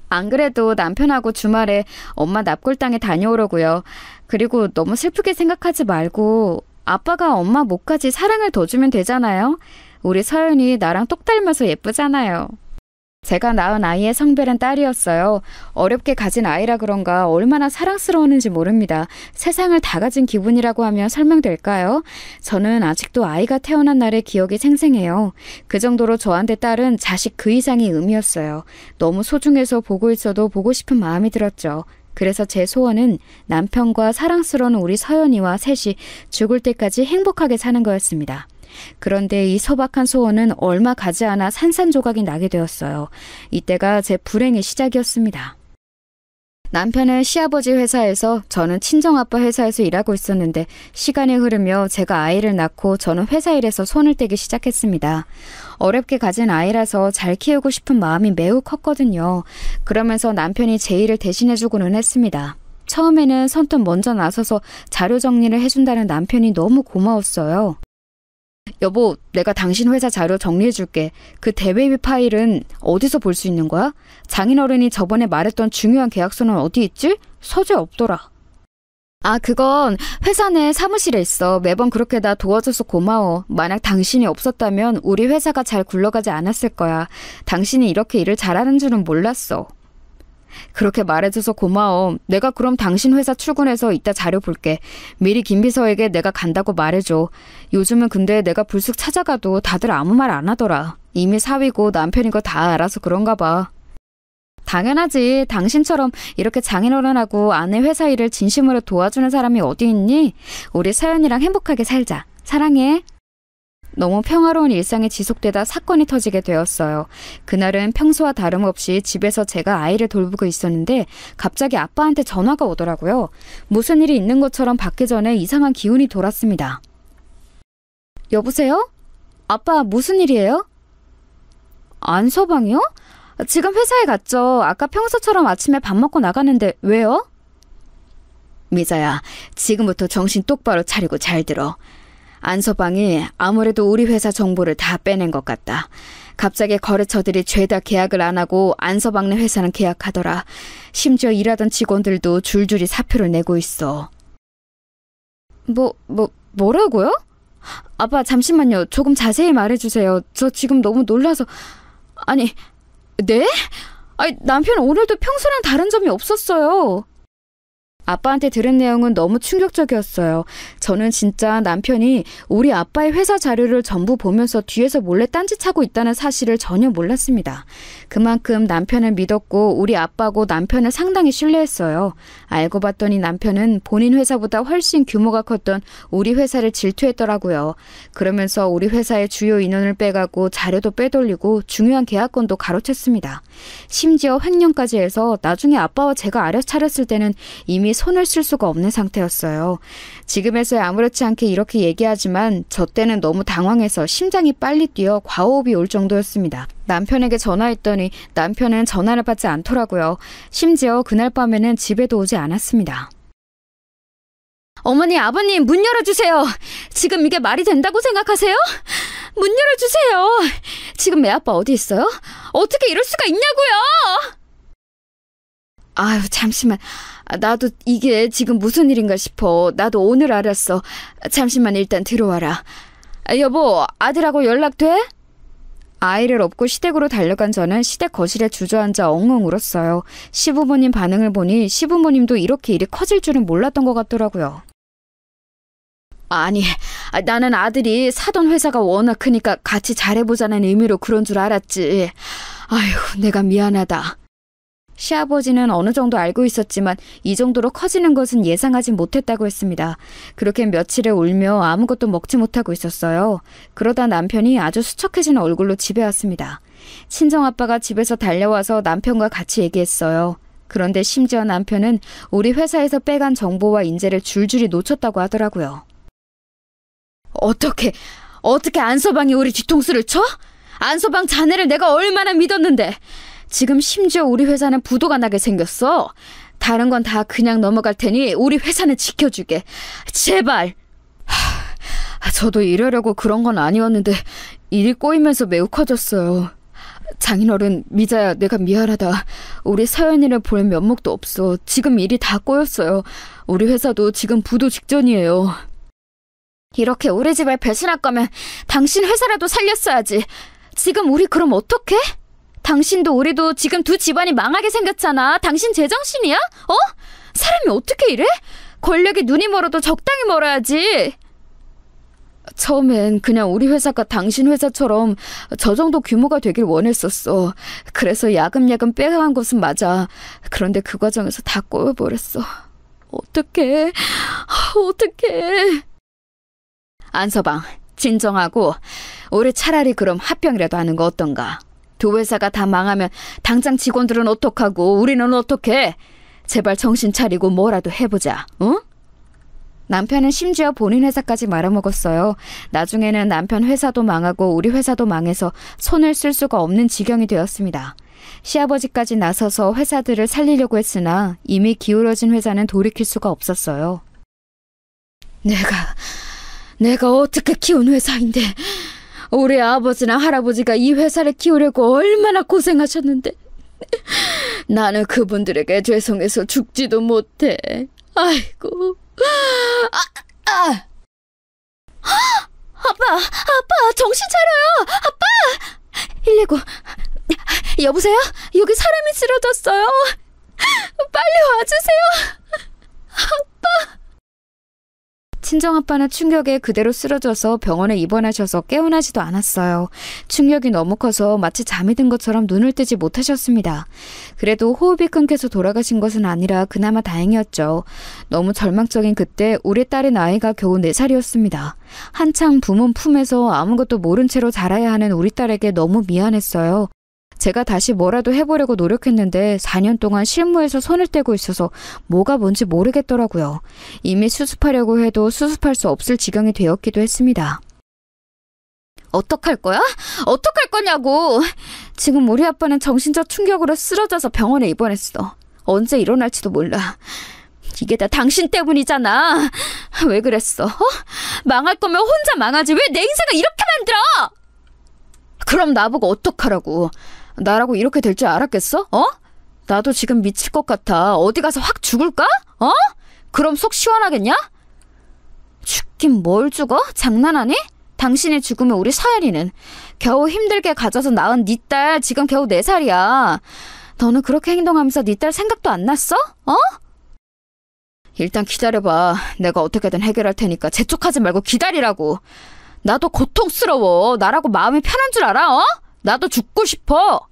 안 그래도 남편하고 주말에 엄마 납골당에 다녀오려고요. 그리고 너무 슬프게 생각하지 말고 아빠가 엄마 목까지 사랑을 더 주면 되잖아요. 우리 서연이 나랑 똑 닮아서 예쁘잖아요. 제가 낳은 아이의 성별은 딸이었어요. 어렵게 가진 아이라 그런가 얼마나 사랑스러웠는지 모릅니다. 세상을 다 가진 기분이라고 하면 설명될까요? 저는 아직도 아이가 태어난 날의 기억이 생생해요. 그 정도로 저한테 딸은 자식 그 이상의 의미였어요. 너무 소중해서 보고 있어도 보고 싶은 마음이 들었죠. 그래서 제 소원은 남편과 사랑스러운 우리 서연이와 셋이 죽을 때까지 행복하게 사는 거였습니다. 그런데 이 소박한 소원은 얼마 가지 않아 산산조각이 나게 되었어요. 이때가 제 불행의 시작이었습니다. 남편은 시아버지 회사에서 저는 친정아빠 회사에서 일하고 있었는데 시간이 흐르며 제가 아이를 낳고 저는 회사 일에서 손을 떼기 시작했습니다. 어렵게 가진 아이라서 잘 키우고 싶은 마음이 매우 컸거든요. 그러면서 남편이 제 일을 대신해주고는 했습니다. 처음에는 선뜻 먼저 나서서 자료 정리를 해준다는 남편이 너무 고마웠어요. 여보, 내가 당신 회사 자료 정리해줄게. 그 대베이비 파일은 어디서 볼 수 있는 거야? 장인어른이 저번에 말했던 중요한 계약서는 어디 있지? 서재 없더라. 아, 그건 회사 내 사무실에 있어. 매번 그렇게 나 도와줘서 고마워. 만약 당신이 없었다면 우리 회사가 잘 굴러가지 않았을 거야. 당신이 이렇게 일을 잘하는 줄은 몰랐어. 그렇게 말해줘서 고마워. 내가 그럼 당신 회사 출근해서 이따 자료 볼게. 미리 김 비서에게 내가 간다고 말해줘. 요즘은 근데 내가 불쑥 찾아가도 다들 아무 말 안 하더라. 이미 사위고 남편인 거 다 알아서 그런가 봐. 당연하지. 당신처럼 이렇게 장인어른하고 아내 회사 일을 진심으로 도와주는 사람이 어디 있니? 우리 서연이랑 행복하게 살자. 사랑해. 너무 평화로운 일상이 지속되다 사건이 터지게 되었어요. 그날은 평소와 다름없이 집에서 제가 아이를 돌보고 있었는데 갑자기 아빠한테 전화가 오더라고요. 무슨 일이 있는 것처럼 받기 전에 이상한 기운이 돌았습니다. 여보세요? 아빠 무슨 일이에요? 안서방이요? 지금 회사에 갔죠. 아까 평소처럼 아침에 밥 먹고 나갔는데 왜요? 미자야, 지금부터 정신 똑바로 차리고 잘 들어. 안서방이 아무래도 우리 회사 정보를 다 빼낸 것 같다. 갑자기 거래처들이 죄다 계약을 안 하고 안서방네 회사는 계약하더라. 심지어 일하던 직원들도 줄줄이 사표를 내고 있어. 뭐라고요? 아빠 잠시만요. 조금 자세히 말해주세요. 저 지금 너무 놀라서... 아니, 네? 아니, 남편 오늘도 평소랑 다른 점이 없었어요. 아빠한테 들은 내용은 너무 충격적이었어요. 저는 진짜 남편이 우리 아빠의 회사 자료를 전부 보면서 뒤에서 몰래 딴짓하고 있다는 사실을 전혀 몰랐습니다. 그만큼 남편을 믿었고 우리 아빠고 남편을 상당히 신뢰했어요. 알고 봤더니 남편은 본인 회사보다 훨씬 규모가 컸던 우리 회사를 질투했더라고요. 그러면서 우리 회사의 주요 인원을 빼가고 자료도 빼돌리고 중요한 계약건도 가로챘습니다. 심지어 횡령까지 해서 나중에 아빠와 제가 알아차렸을 때는 이미 손을 쓸 수가 없는 상태였어요. 지금에서야 아무렇지 않게 이렇게 얘기하지만 저 때는 너무 당황해서 심장이 빨리 뛰어 과호흡이 올 정도였습니다. 남편에게 전화했더니 남편은 전화를 받지 않더라고요. 심지어 그날 밤에는 집에도 오지 않았습니다. 어머니, 아버님, 문 열어주세요. 지금 이게 말이 된다고 생각하세요? 문 열어주세요. 지금 애 아빠 어디 있어요? 어떻게 이럴 수가 있냐고요? 아유, 잠시만. 나도 이게 지금 무슨 일인가 싶어. 나도 오늘 알았어. 잠시만 일단 들어와라. 여보, 아들하고 연락돼? 아이를 업고 시댁으로 달려간 저는 시댁 거실에 주저앉아 엉엉 울었어요. 시부모님 반응을 보니 시부모님도 이렇게 일이 커질 줄은 몰랐던 것 같더라고요. 아니, 나는 아들이 사돈 회사가 워낙 크니까 같이 잘해보자는 의미로 그런 줄 알았지. 아휴, 내가 미안하다. 시아버지는 어느 정도 알고 있었지만 이 정도로 커지는 것은 예상하지 못했다고 했습니다. 그렇게 며칠을 울며 아무것도 먹지 못하고 있었어요. 그러다 남편이 아주 수척해진 얼굴로 집에 왔습니다. 친정아빠가 집에서 달려와서 남편과 같이 얘기했어요. 그런데 심지어 남편은 우리 회사에서 빼간 정보와 인재를 줄줄이 놓쳤다고 하더라고요. 어떻게 안서방이 우리 뒤통수를 쳐? 안서방 자네를 내가 얼마나 믿었는데. 지금 심지어 우리 회사는 부도가 나게 생겼어. 다른 건 다 그냥 넘어갈 테니 우리 회사는 지켜주게. 제발. 저도 이러려고 그런 건 아니었는데 일이 꼬이면서 매우 커졌어요. 장인어른, 미자야, 내가 미안하다. 우리 서연이를 볼 면목도 없어. 지금 일이 다 꼬였어요. 우리 회사도 지금 부도 직전이에요. 이렇게 우리 집을 배신할 거면 당신 회사라도 살렸어야지. 지금 우리 그럼 어떡해? 당신도 우리도 지금 두 집안이 망하게 생겼잖아. 당신 제정신이야? 사람이 어떻게 이래? 권력이 눈이 멀어도 적당히 멀어야지. 처음엔 그냥 우리 회사가 당신 회사처럼 저 정도 규모가 되길 원했었어. 그래서 야금야금 빼간 것은 맞아. 그런데 그 과정에서 다 꼬여버렸어. 어떡해. 안서방, 진정하고 우리 차라리 그럼 합병이라도 하는 거 어떤가? 두 회사가 다 망하면 당장 직원들은 어떡하고 우리는 어떡해? 제발 정신 차리고 뭐라도 해보자, 응? 남편은 심지어 본인 회사까지 말아먹었어요. 나중에는 남편 회사도 망하고 우리 회사도 망해서 손을 쓸 수가 없는 지경이 되었습니다. 시아버지까지 나서서 회사들을 살리려고 했으나 이미 기울어진 회사는 돌이킬 수가 없었어요. 내가 어떻게 키운 회사인데. 우리 아버지나 할아버지가 이 회사를 키우려고 얼마나 고생하셨는데 나는 그분들에게 죄송해서 죽지도 못해. 아이고. 아빠, 정신 차려요. 아빠. 119. 여보세요? 여기 사람이 쓰러졌어요. 빨리 와주세요. 아빠. 친정아빠는 충격에 그대로 쓰러져서 병원에 입원하셔서 깨어나지도 않았어요. 충격이 너무 커서 마치 잠이 든 것처럼 눈을 뜨지 못하셨습니다. 그래도 호흡이 끊겨서 돌아가신 것은 아니라 그나마 다행이었죠. 너무 절망적인 그때 우리 딸의 나이가 겨우 4살이었습니다. 한창 부모 품에서 아무것도 모른 채로 자라야 하는 우리 딸에게 너무 미안했어요. 제가 다시 뭐라도 해보려고 노력했는데 4년 동안 실무에서 손을 떼고 있어서 뭐가 뭔지 모르겠더라고요. 이미 수습하려고 해도 수습할 수 없을 지경이 되었기도 했습니다. 어떡할 거야? 어떡할 거냐고! 지금 우리 아빠는 정신적 충격으로 쓰러져서 병원에 입원했어. 언제 일어날지도 몰라. 이게 다 당신 때문이잖아. 왜 그랬어? 망할 거면 혼자 망하지. 왜 내 인생을 이렇게 만들어? 그럼 나보고 어떡하라고. 나라고 이렇게 될 줄 알았겠어? 나도 지금 미칠 것 같아. 어디 가서 확 죽을까? 그럼 속 시원하겠냐? 죽긴 뭘 죽어? 장난하니? 당신이 죽으면 우리 서연이는 겨우 힘들게 가져서 낳은 네 딸 지금 겨우 4살이야. 너는 그렇게 행동하면서 네 딸 생각도 안 났어? 일단 기다려봐. 내가 어떻게든 해결할 테니까 재촉하지 말고 기다리라고. 나도 고통스러워. 나라고 마음이 편한 줄 알아? 나도 죽고 싶어.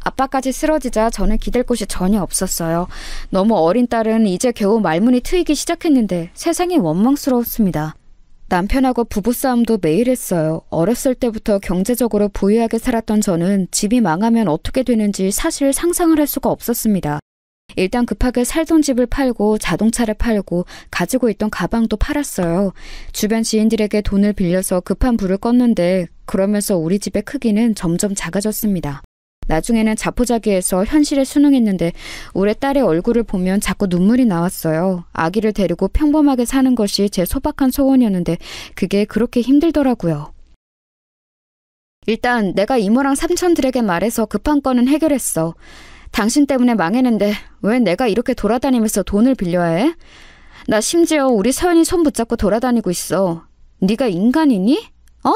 아빠까지 쓰러지자 저는 기댈 곳이 전혀 없었어요. 너무 어린 딸은 이제 겨우 말문이 트이기 시작했는데 세상이 원망스러웠습니다. 남편하고 부부싸움도 매일 했어요. 어렸을 때부터 경제적으로 부유하게 살았던 저는 집이 망하면 어떻게 되는지 사실 상상을 할 수가 없었습니다. 일단 급하게 살던 집을 팔고 자동차를 팔고 가지고 있던 가방도 팔았어요. 주변 지인들에게 돈을 빌려서 급한 불을 껐는데 그러면서 우리 집의 크기는 점점 작아졌습니다. 나중에는 자포자기해서 현실에 순응했는데 우리 딸의 얼굴을 보면 자꾸 눈물이 나왔어요. 아기를 데리고 평범하게 사는 것이 제 소박한 소원이었는데 그게 그렇게 힘들더라고요. 일단 내가 이모랑 삼촌들에게 말해서 급한 건은 해결했어. 당신 때문에 망했는데 왜 내가 이렇게 돌아다니면서 돈을 빌려야 해? 나 심지어 우리 서연이 손 붙잡고 돌아다니고 있어. 네가 인간이니? 어?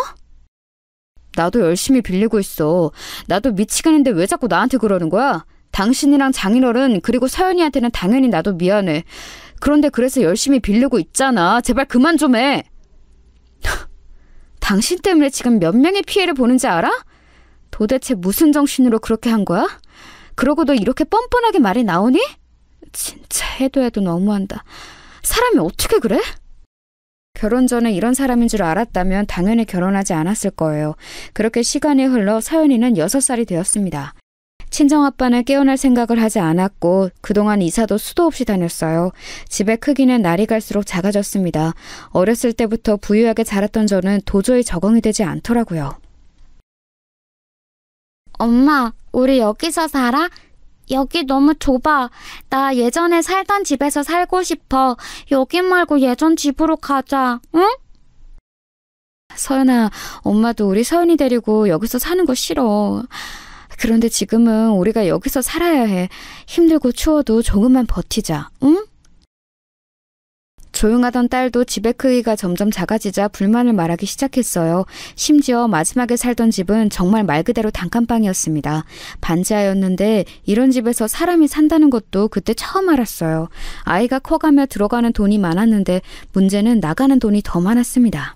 나도 열심히 빌리고 있어. 나도 미치겠는데 왜 자꾸 나한테 그러는 거야? 당신이랑 장인어른 그리고 서연이한테는 당연히 나도 미안해. 그런데 그래서 열심히 빌리고 있잖아. 제발 그만 좀 해. 당신 때문에 지금 몇 명의 피해를 보는지 알아? 도대체 무슨 정신으로 그렇게 한 거야? 그러고도 이렇게 뻔뻔하게 말이 나오니? 진짜 해도 너무한다. 사람이 어떻게 그래? 결혼 전에 이런 사람인 줄 알았다면 당연히 결혼하지 않았을 거예요. 그렇게 시간이 흘러 서연이는 6살이 되었습니다. 친정아빠는 깨어날 생각을 하지 않았고 그동안 이사도 수도 없이 다녔어요. 집의 크기는 날이 갈수록 작아졌습니다. 어렸을 때부터 부유하게 자랐던 저는 도저히 적응이 되지 않더라고요. 엄마, 우리 여기서 살아? 여기 너무 좁아. 나 예전에 살던 집에서 살고 싶어. 여기 말고 예전 집으로 가자, 응? 서연아, 엄마도 우리 서연이 데리고 여기서 사는 거 싫어. 그런데 지금은 우리가 여기서 살아야 해. 힘들고 추워도 조금만 버티자, 응? 조용하던 딸도 집의 크기가 점점 작아지자 불만을 말하기 시작했어요. 심지어 마지막에 살던 집은 정말 말 그대로 단칸방이었습니다. 반지하였는데 이런 집에서 사람이 산다는 것도 그때 처음 알았어요. 아이가 커가며 들어가는 돈이 많았는데 문제는 나가는 돈이 더 많았습니다.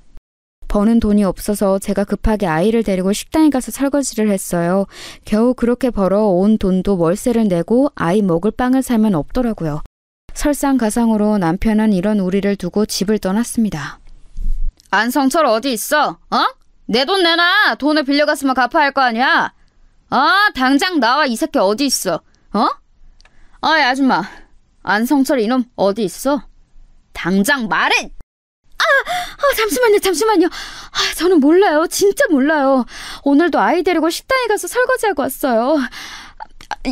버는 돈이 없어서 제가 급하게 아이를 데리고 식당에 가서 설거지를 했어요. 겨우 그렇게 벌어 온 돈도 월세를 내고 아이 먹을 빵을 사면 없더라고요. 설상가상으로 남편은 이런 우리를 두고 집을 떠났습니다. 안성철 어디 있어? 어? 내 돈 내놔. 돈을 빌려갔으면 갚아야 할 거 아니야. 당장 나와. 이 새끼 어디 있어? 어이 아줌마, 안성철 이놈 어디 있어? 당장 말해. 잠시만요. 저는 몰라요. 진짜 몰라요. 오늘도 아이 데리고 식당에 가서 설거지하고 왔어요.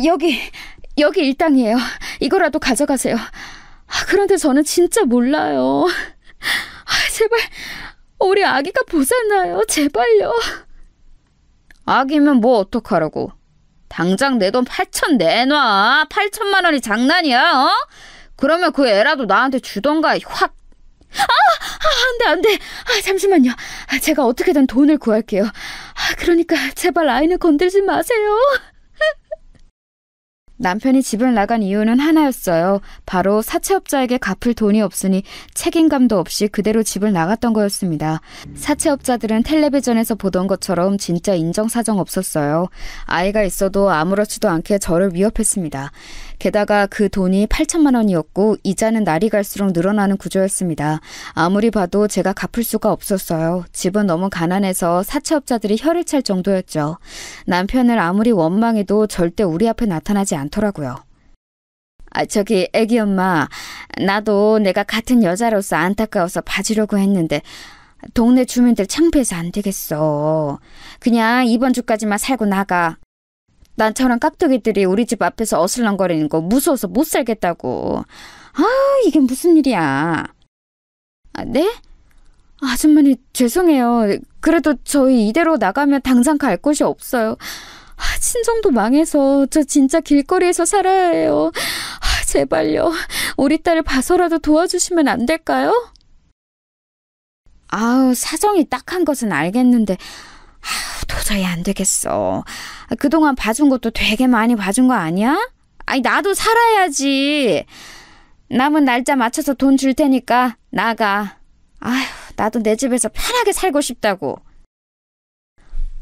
여기 일당이에요. 이거라도 가져가세요. 그런데 저는 진짜 몰라요. 제발 우리 아기가 보잖아요. 제발요. 아기면 뭐 어떡하라고. 당장 내 돈 8천 내놔. 8천만 원이 장난이야? 그러면 그 애라도 나한테 주던가. 확. 안 돼. 잠시만요. 제가 어떻게든 돈을 구할게요. 그러니까 제발 아이는 건들지 마세요. 남편이 집을 나간 이유는 하나였어요. 바로 사채업자에게 갚을 돈이 없으니 책임감도 없이 그대로 집을 나갔던 거였습니다. 사채업자들은 텔레비전에서 보던 것처럼 진짜 인정사정 없었어요. 아이가 있어도 아무렇지도 않게 저를 위협했습니다. 게다가 그 돈이 8천만 원이었고 이자는 날이 갈수록 늘어나는 구조였습니다. 아무리 봐도 제가 갚을 수가 없었어요. 집은 너무 가난해서 사채업자들이 혀를 찰 정도였죠. 남편을 아무리 원망해도 절대 우리 앞에 나타나지 않더라고요. 저기 애기 엄마, 나도 내가 같은 여자로서 안타까워서 봐주려고 했는데 동네 주민들 창피해서 안 되겠어. 그냥 이번 주까지만 살고 나가. 난 저런 깍두기들이 우리 집 앞에서 어슬렁거리는 거 무서워서 못 살겠다고. 이게 무슨 일이야. 네? 아줌마니 죄송해요. 그래도 저희 이대로 나가면 당장 갈 곳이 없어요. 친정도 망해서 저 진짜 길거리에서 살아야 해요. 제발요. 우리 딸을 봐서라도 도와주시면 안 될까요? 사정이 딱한 것은 알겠는데 도저히 안 되겠어. 그동안 봐준 것도 되게 많이 봐준 거 아니야? 나도 살아야지. 남은 날짜 맞춰서 돈 줄 테니까 나가. 나도 내 집에서 편하게 살고 싶다고.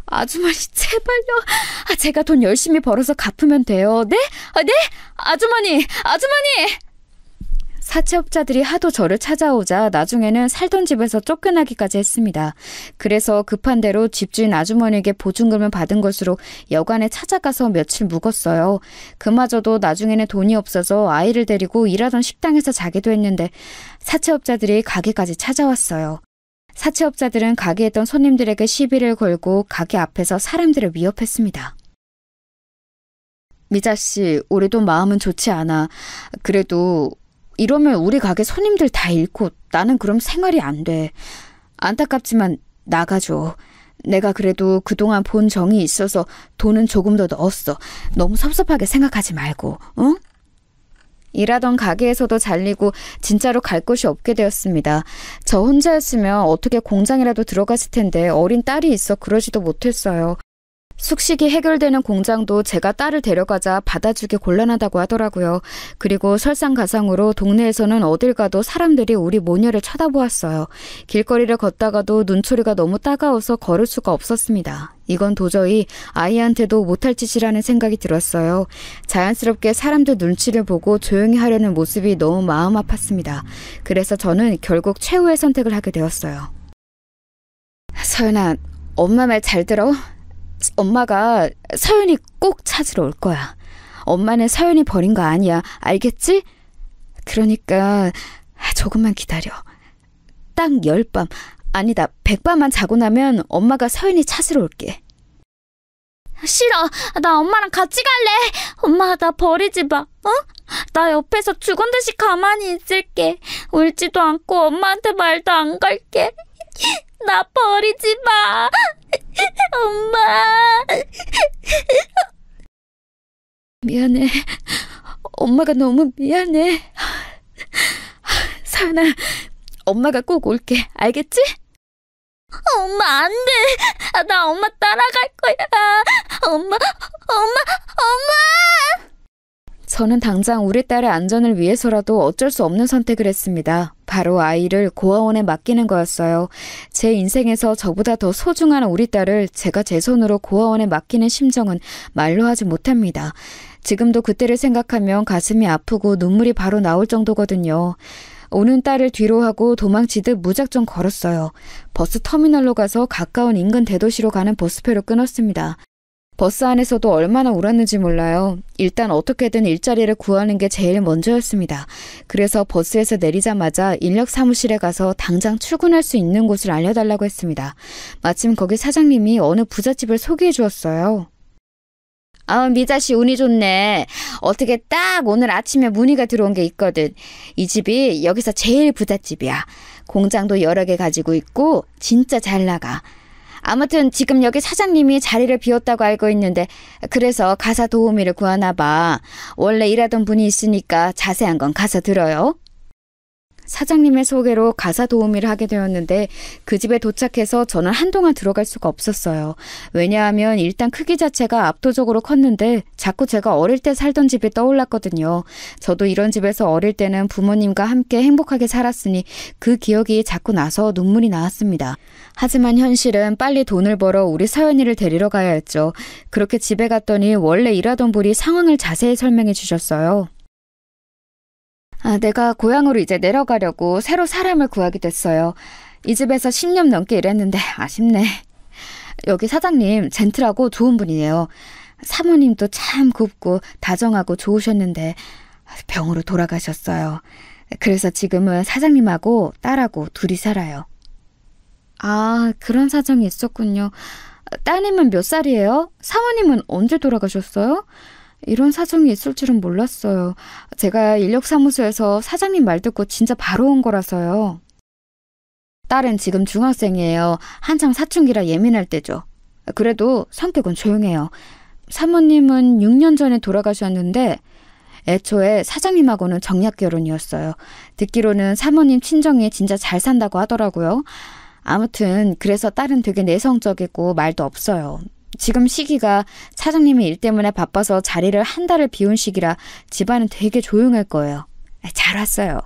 아주머니 제발요. 제가 돈 열심히 벌어서 갚으면 돼요. 네? 네? 아주머니! 사채업자들이 하도 저를 찾아오자 나중에는 살던 집에서 쫓겨나기까지 했습니다. 그래서 급한 대로 집주인 아주머니에게 보증금을 받은 것으로 여관에 찾아가서 며칠 묵었어요. 그마저도 나중에는 돈이 없어서 아이를 데리고 일하던 식당에서 자기도 했는데 사채업자들이 가게까지 찾아왔어요. 사채업자들은 가게에 있던 손님들에게 시비를 걸고 가게 앞에서 사람들을 위협했습니다. 미자씨, 우리도 마음은 좋지 않아. 그래도 이러면 우리 가게 손님들 다 잃고 나는 그럼 생활이 안 돼. 안타깝지만 나가줘. 내가 그래도 그동안 본 정이 있어서 돈은 조금 더 넣었어. 너무 섭섭하게 생각하지 말고, 응? 일하던 가게에서도 잘리고 진짜로 갈 곳이 없게 되었습니다. 저 혼자였으면 어떻게 공장이라도 들어갔을 텐데 어린 딸이 있어 그러지도 못했어요. 숙식이 해결되는 공장도 제가 딸을 데려가자 받아주기 곤란하다고 하더라고요. 그리고 설상가상으로 동네에서는 어딜 가도 사람들이 우리 모녀를 쳐다보았어요. 길거리를 걷다가도 눈초리가 너무 따가워서 걸을 수가 없었습니다. 이건 도저히 아이한테도 못할 짓이라는 생각이 들었어요. 자연스럽게 사람들 눈치를 보고 조용히 하려는 모습이 너무 마음 아팠습니다. 그래서 저는 결국 최후의 선택을 하게 되었어요. 서연아, 엄마 말 잘 들어? 엄마가 서연이 꼭 찾으러 올 거야. 엄마는 서연이 버린 거 아니야. 알겠지? 그러니까 조금만 기다려. 딱 10밤, 아니다 100밤만 자고 나면 엄마가 서연이 찾으러 올게. 싫어. 나 엄마랑 같이 갈래. 엄마, 나 버리지 마. 어? 나 옆에서 죽은 듯이 가만히 있을게. 울지도 않고 엄마한테 말도 안 걸게. 나 버리지 마. 엄마. 미안해. 엄마가 너무 미안해. 서연아, 엄마가 꼭 올게. 알겠지? 엄마, 안 돼. 나 엄마 따라갈 거야. 엄마. 저는 당장 우리 딸의 안전을 위해서라도 어쩔 수 없는 선택을 했습니다. 바로 아이를 고아원에 맡기는 거였어요. 제 인생에서 저보다 더 소중한 우리 딸을 제가 제 손으로 고아원에 맡기는 심정은 말로 하지 못합니다. 지금도 그때를 생각하면 가슴이 아프고 눈물이 바로 나올 정도거든요. 오는 딸을 뒤로 하고 도망치듯 무작정 걸었어요. 버스 터미널로 가서 가까운 인근 대도시로 가는 버스표를 끊었습니다. 버스 안에서도 얼마나 울었는지 몰라요. 일단 어떻게든 일자리를 구하는 게 제일 먼저였습니다. 그래서 버스에서 내리자마자 인력 사무실에 가서 당장 출근할 수 있는 곳을 알려달라고 했습니다. 마침 거기 사장님이 어느 부잣집을 소개해 주었어요. 아, 미자씨 운이 좋네. 어떻게 딱 오늘 아침에 문의가 들어온 게 있거든. 이 집이 여기서 제일 부잣집이야. 공장도 여러 개 가지고 있고 진짜 잘 나가. 아무튼 지금 여기 사장님이 자리를 비웠다고 알고 있는데 그래서 가사 도우미를 구하나 봐. 원래 일하던 분이 있으니까 자세한 건 가서 들어요. 사장님의 소개로 가사 도우미를 하게 되었는데 그 집에 도착해서 저는 한동안 들어갈 수가 없었어요. 왜냐하면 일단 크기 자체가 압도적으로 컸는데 자꾸 제가 어릴 때 살던 집이 떠올랐거든요. 저도 이런 집에서 어릴 때는 부모님과 함께 행복하게 살았으니 그 기억이 자꾸 나서 눈물이 나왔습니다. 하지만 현실은 빨리 돈을 벌어 우리 서연이를 데리러 가야 했죠. 그렇게 집에 갔더니 원래 일하던 분이 상황을 자세히 설명해 주셨어요. 내가 고향으로 이제 내려가려고 새로 사람을 구하게 됐어요. 이 집에서 10년 넘게 일했는데 아쉽네. 여기 사장님 젠틀하고 좋은 분이에요. 사모님도 참 곱고 다정하고 좋으셨는데 병으로 돌아가셨어요. 그래서 지금은 사장님하고 딸하고 둘이 살아요. 아, 그런 사정이 있었군요. 따님은 몇 살이에요? 사모님은 언제 돌아가셨어요? 이런 사정이 있을 줄은 몰랐어요. 제가 인력사무소에서 사장님 말 듣고 진짜 바로 온 거라서요. 딸은 지금 중학생이에요. 한창 사춘기라 예민할 때죠. 그래도 성격은 조용해요. 사모님은 6년 전에 돌아가셨는데 애초에 사장님하고는 정략 결혼이었어요. 듣기로는 사모님 친정이 진짜 잘 산다고 하더라고요. 아무튼 그래서 딸은 되게 내성적이고 말도 없어요. 지금 시기가 사장님이 일 때문에 바빠서 자리를 한 달을 비운 시기라 집안은 되게 조용할 거예요. 잘 왔어요.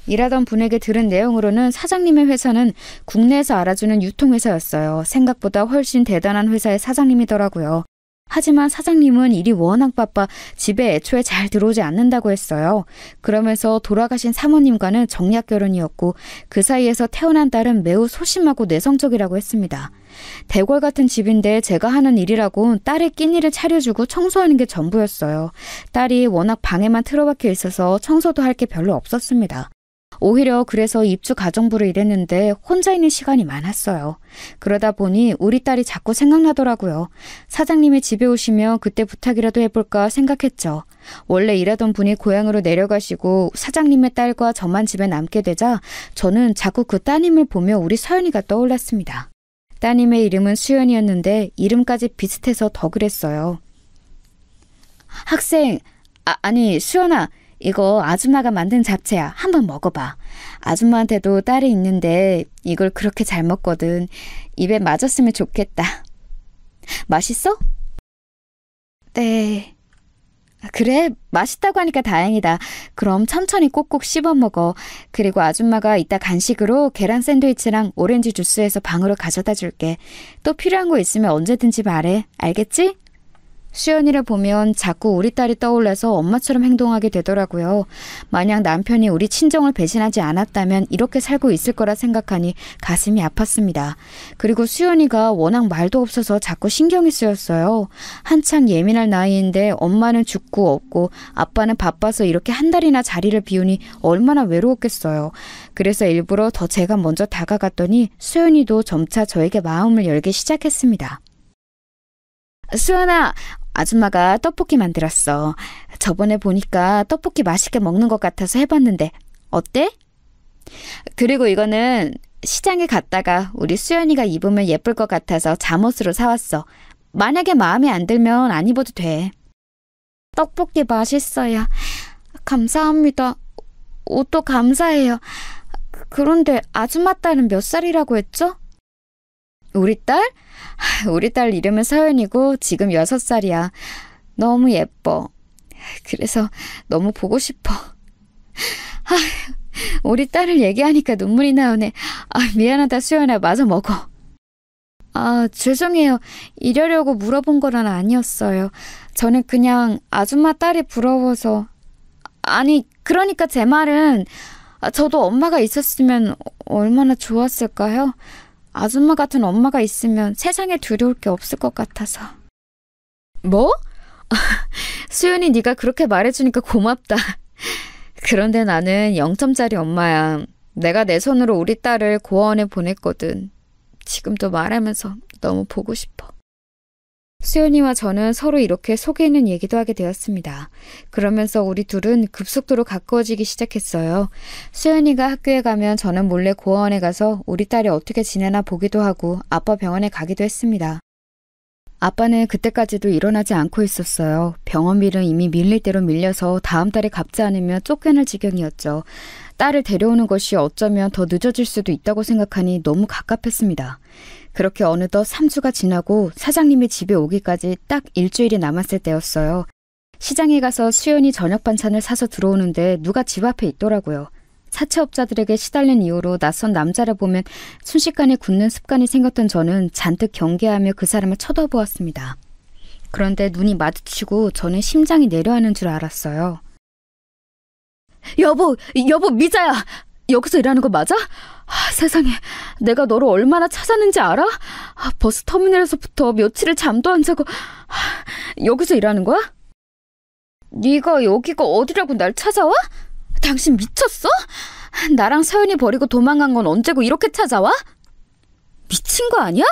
일하던 분에게 들은 내용으로는 사장님의 회사는 국내에서 알아주는 유통회사였어요. 생각보다 훨씬 대단한 회사의 사장님이더라고요. 하지만 사장님은 일이 워낙 바빠 집에 애초에 잘 들어오지 않는다고 했어요. 그러면서 돌아가신 사모님과는 정략 결혼이었고 그 사이에서 태어난 딸은 매우 소심하고 내성적이라고 했습니다. 대궐 같은 집인데 제가 하는 일이라고 딸의 끼니를 차려주고 청소하는 게 전부였어요. 딸이 워낙 방에만 틀어박혀 있어서 청소도 할 게 별로 없었습니다. 오히려 그래서 입주 가정부로 일했는데 혼자 있는 시간이 많았어요. 그러다 보니 우리 딸이 자꾸 생각나더라고요. 사장님이 집에 오시면 그때 부탁이라도 해볼까 생각했죠. 원래 일하던 분이 고향으로 내려가시고 사장님의 딸과 저만 집에 남게 되자 저는 자꾸 그 따님을 보며 우리 서연이가 떠올랐습니다. 따님의 이름은 수연이었는데 이름까지 비슷해서 더 그랬어요. 학생, 아니 수연아, 이거 아줌마가 만든 잡채야. 한번 먹어봐. 아줌마한테도 딸이 있는데 이걸 그렇게 잘 먹거든. 입에 맞았으면 좋겠다. 맛있어? 네. 그래? 맛있다고 하니까 다행이다. 그럼 천천히 꼭꼭 씹어 먹어. 그리고 아줌마가 이따 간식으로 계란 샌드위치랑 오렌지 주스해서 방으로 가져다 줄게. 또 필요한 거 있으면 언제든지 말해. 알겠지? 수연이를 보면 자꾸 우리 딸이 떠올라서 엄마처럼 행동하게 되더라고요. 만약 남편이 우리 친정을 배신하지 않았다면 이렇게 살고 있을 거라 생각하니 가슴이 아팠습니다. 그리고 수연이가 워낙 말도 없어서 자꾸 신경이 쓰였어요. 한창 예민할 나이인데 엄마는 죽고 없고 아빠는 바빠서 이렇게 한 달이나 자리를 비우니 얼마나 외로웠겠어요. 그래서 일부러 더 제가 먼저 다가갔더니 수연이도 점차 저에게 마음을 열기 시작했습니다. 수연아, 아줌마가 떡볶이 만들었어. 저번에 보니까 떡볶이 맛있게 먹는 것 같아서 해봤는데 어때? 그리고 이거는 시장에 갔다가 우리 수연이가 입으면 예쁠 것 같아서 잠옷으로 사왔어. 만약에 마음에 안 들면 안 입어도 돼. 떡볶이 맛있어요. 감사합니다. 옷도 감사해요. 그런데 아줌마 딸은 몇 살이라고 했죠? 우리 딸? 우리 딸 이름은 서연이고 지금 6살이야. 너무 예뻐. 그래서 너무 보고 싶어. 우리 딸을 얘기하니까 눈물이 나오네. 미안하다 수연아. 마저 먹어. 죄송해요. 이러려고 물어본 건 아니었어요. 저는 그냥 아줌마 딸이 부러워서. 아니, 그러니까 제 말은 저도 엄마가 있었으면 얼마나 좋았을까요? 아줌마 같은 엄마가 있으면 세상에 두려울 게 없을 것 같아서. 뭐? 수연이 네가 그렇게 말해주니까 고맙다. 그런데 나는 0점짜리 엄마야. 내가 내 손으로 우리 딸을 고아원에 보냈거든. 지금도 말하면서 너무 보고 싶어. 수연이와 저는 서로 이렇게 속에 있는 얘기도 하게 되었습니다. 그러면서 우리 둘은 급속도로 가까워지기 시작했어요. 수연이가 학교에 가면 저는 몰래 고아원에 가서 우리 딸이 어떻게 지내나 보기도 하고 아빠 병원에 가기도 했습니다. 아빠는 그때까지도 일어나지 않고 있었어요. 병원비는 이미 밀릴 대로 밀려서 다음 달에 갚지 않으면 쫓겨날 지경이었죠. 딸을 데려오는 것이 어쩌면 더 늦어질 수도 있다고 생각하니 너무 갑갑했습니다. 그렇게 어느덧 3주가 지나고 사장님이 집에 오기까지 딱 일주일이 남았을 때였어요. 시장에 가서 수연이 저녁 반찬을 사서 들어오는데 누가 집 앞에 있더라고요. 사채업자들에게 시달린 이후로 낯선 남자를 보면 순식간에 굳는 습관이 생겼던 저는 잔뜩 경계하며 그 사람을 쳐다보았습니다. 그런데 눈이 마주치고 저는 심장이 내려앉는 줄 알았어요. 여보, 미자야! 여기서 일하는 거 맞아? 세상에, 내가 너를 얼마나 찾았는지 알아? 버스터미널에서부터 며칠을 잠도 안 자고 여기서 일하는 거야? 네가 여기가 어디라고 날 찾아와? 당신 미쳤어? 나랑 서연이 버리고 도망간 건 언제고 이렇게 찾아와? 미친 거 아니야?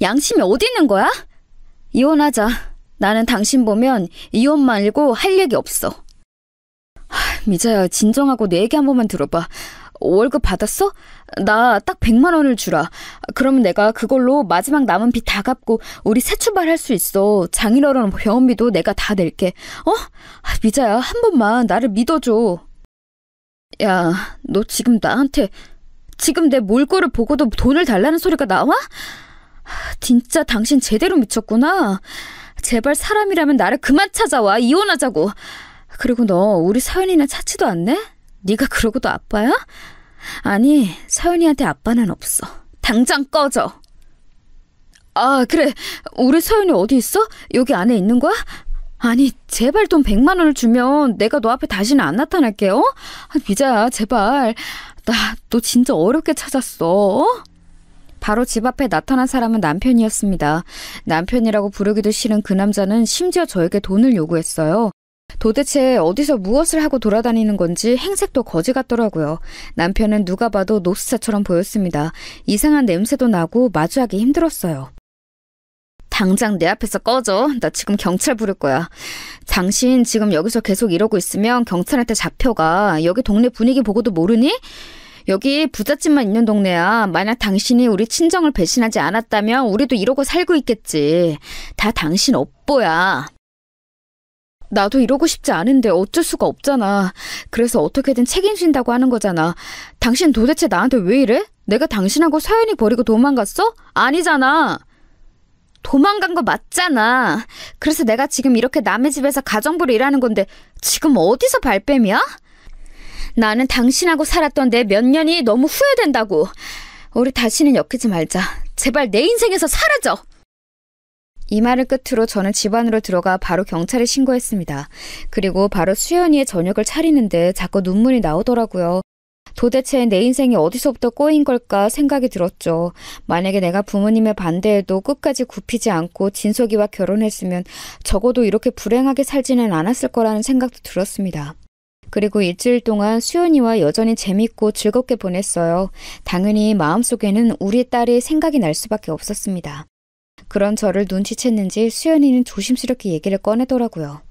양심이 어디 있는 거야? 이혼하자. 나는 당신 보면 이혼 말고 할 얘기 없어. 미자야, 진정하고 내 얘기 한 번만 들어봐. 월급 받았어? 나 딱 100만 원을 주라. 그러면 내가 그걸로 마지막 남은 빚 다 갚고 우리 새 출발할 수 있어. 장인어른 병원비도 내가 다 낼게. 미자야, 한 번만 나를 믿어줘. 야, 너 지금 나한테 지금 내 몰골을 보고도 돈을 달라는 소리가 나와? 진짜 당신 제대로 미쳤구나. 제발 사람이라면 나를 그만 찾아와. 이혼하자고. 그리고 너 우리 서연이는 찾지도 않네? 네가 그러고도 아빠야? 아니, 서연이한테 아빠는 없어. 당장 꺼져. 아, 그래. 우리 서연이 어디 있어? 여기 안에 있는 거야? 아니, 제발 돈 100만 원을 주면 내가 너 앞에 다시는 안 나타날게, 어? 미자야, 제발. 너 진짜 어렵게 찾았어. 바로 집 앞에 나타난 사람은 남편이었습니다. 남편이라고 부르기도 싫은 그 남자는 심지어 저에게 돈을 요구했어요. 도대체 어디서 무엇을 하고 돌아다니는 건지 행색도 거지 같더라고요. 남편은 누가 봐도 노숙자처럼 보였습니다. 이상한 냄새도 나고 마주하기 힘들었어요. 당장 내 앞에서 꺼져. 나 지금 경찰 부를 거야. 당신 지금 여기서 계속 이러고 있으면 경찰한테 잡혀가. 여기 동네 분위기 보고도 모르니? 여기 부잣집만 있는 동네야. 만약 당신이 우리 친정을 배신하지 않았다면 우리도 이러고 살고 있겠지. 다 당신 업보야. 나도 이러고 싶지 않은데 어쩔 수가 없잖아. 그래서 어떻게든 책임진다고 하는 거잖아. 당신 도대체 나한테 왜 이래? 내가 당신하고 서연이 버리고 도망갔어? 아니잖아. 도망간 거 맞잖아. 그래서 내가 지금 이렇게 남의 집에서 가정부로 일하는 건데 지금 어디서 발뺌이야? 나는 당신하고 살았던 내 몇 년이 너무 후회된다고. 우리 다시는 엮이지 말자. 제발 내 인생에서 사라져. 이 말을 끝으로 저는 집 안으로 들어가 바로 경찰에 신고했습니다. 그리고 바로 수연이의 저녁을 차리는데 자꾸 눈물이 나오더라고요. 도대체 내 인생이 어디서부터 꼬인 걸까 생각이 들었죠. 만약에 내가 부모님의 반대에도 끝까지 굽히지 않고 진석이와 결혼했으면 적어도 이렇게 불행하게 살지는 않았을 거라는 생각도 들었습니다. 그리고 일주일 동안 수연이와 여전히 재밌고 즐겁게 보냈어요. 당연히 마음속에는 우리 딸의 생각이 날 수밖에 없었습니다. 그런 저를 눈치챘는지 수연이는 조심스럽게 얘기를 꺼내더라고요.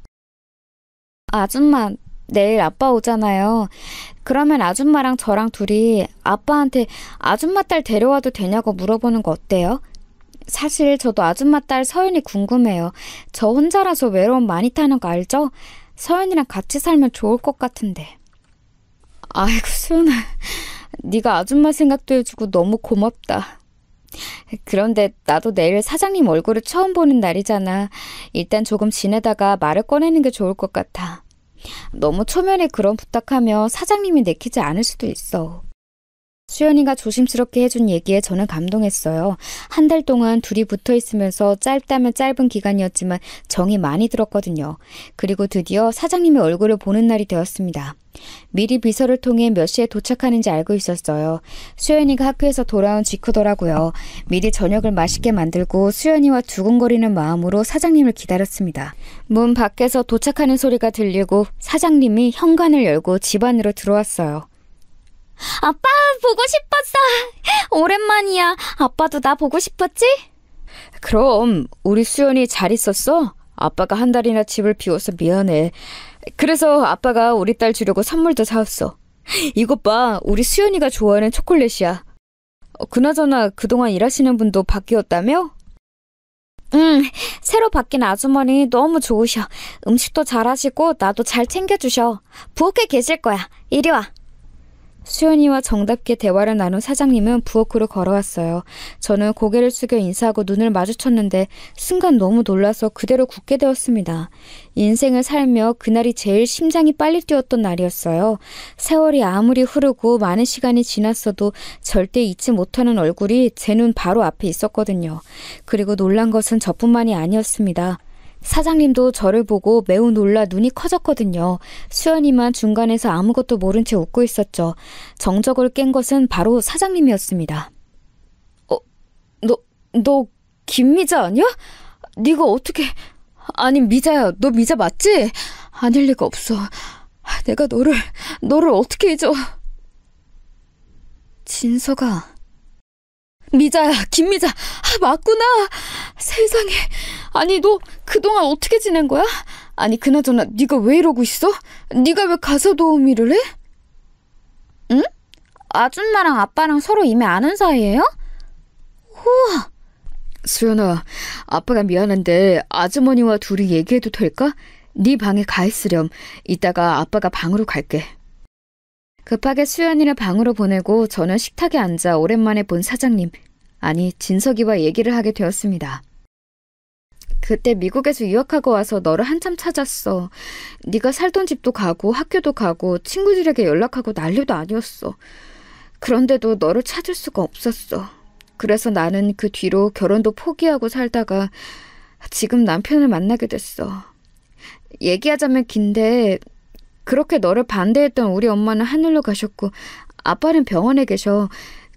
아줌마, 내일 아빠 오잖아요. 그러면 아줌마랑 저랑 둘이 아빠한테 아줌마 딸 데려와도 되냐고 물어보는 거 어때요? 사실 저도 아줌마 딸 서연이 궁금해요. 저 혼자라서 외로움 많이 타는 거 알죠? 서연이랑 같이 살면 좋을 것 같은데. 아이고 수연아, 네가 아줌마 생각도 해주고 너무 고맙다. 그런데 나도 내일 사장님 얼굴을 처음 보는 날이잖아. 일단 조금 지내다가 말을 꺼내는 게 좋을 것 같아. 너무 초면에 그런 부탁하면 사장님이 내키지 않을 수도 있어. 수연이가 조심스럽게 해준 얘기에 저는 감동했어요. 한 달 동안 둘이 붙어 있으면서 짧다면 짧은 기간이었지만 정이 많이 들었거든요. 그리고 드디어 사장님의 얼굴을 보는 날이 되었습니다. 미리 비서를 통해 몇 시에 도착하는지 알고 있었어요. 수연이가 학교에서 돌아온 직후더라고요. 미리 저녁을 맛있게 만들고 수연이와 두근거리는 마음으로 사장님을 기다렸습니다. 문 밖에서 도착하는 소리가 들리고 사장님이 현관을 열고 집 안으로 들어왔어요. 아빠 보고 싶었어. 오랜만이야. 아빠도 나 보고 싶었지? 그럼 우리 수연이 잘 있었어? 아빠가 한 달이나 집을 비워서 미안해. 그래서 아빠가 우리 딸 주려고 선물도 사왔어. 이것 봐, 우리 수연이가 좋아하는 초콜릿이야. 그나저나 그동안 일하시는 분도 바뀌었다며? 응, 새로 바뀐 아주머니 너무 좋으셔. 음식도 잘하시고 나도 잘 챙겨주셔. 부엌에 계실 거야. 이리 와. 수연이와 정답게 대화를 나눈 사장님은 부엌으로 걸어왔어요. 저는 고개를 숙여 인사하고 눈을 마주쳤는데 순간 너무 놀라서 그대로 굳게 되었습니다. 인생을 살며 그날이 제일 심장이 빨리 뛰었던 날이었어요. 세월이 아무리 흐르고 많은 시간이 지났어도 절대 잊지 못하는 얼굴이 제 눈 바로 앞에 있었거든요. 그리고 놀란 것은 저뿐만이 아니었습니다. 사장님도 저를 보고 매우 놀라 눈이 커졌거든요. 수연이만 중간에서 아무것도 모른 채 웃고 있었죠. 정적을 깬 것은 바로 사장님이었습니다. 너 김미자 아니야? 네가 어떻게... 아니 미자야, 너 미자 맞지? 아닐 리가 없어. 내가 너를 어떻게 잊어. 진서가... 미자야, 김미자. 맞구나. 세상에. 아니 너 그동안 어떻게 지낸 거야? 아니 그나저나 네가 왜 이러고 있어? 네가 왜 가사 도우미를 해? 응? 아줌마랑 아빠랑 서로 이미 아는 사이예요? 우와. 수연아, 아빠가 미안한데 아주머니와 둘이 얘기해도 될까? 네 방에 가 있으렴. 이따가 아빠가 방으로 갈게. 급하게 수연이를 방으로 보내고 저는 식탁에 앉아 오랜만에 본 사장님, 아니 진석이와 얘기를 하게 되었습니다. 그때 미국에서 유학하고 와서 너를 한참 찾았어. 네가 살던 집도 가고 학교도 가고 친구들에게 연락하고 난리도 아니었어. 그런데도 너를 찾을 수가 없었어. 그래서 나는 그 뒤로 결혼도 포기하고 살다가 지금 남편을 만나게 됐어. 얘기하자면 긴데 그렇게 너를 반대했던 우리 엄마는 하늘로 가셨고 아빠는 병원에 계셔.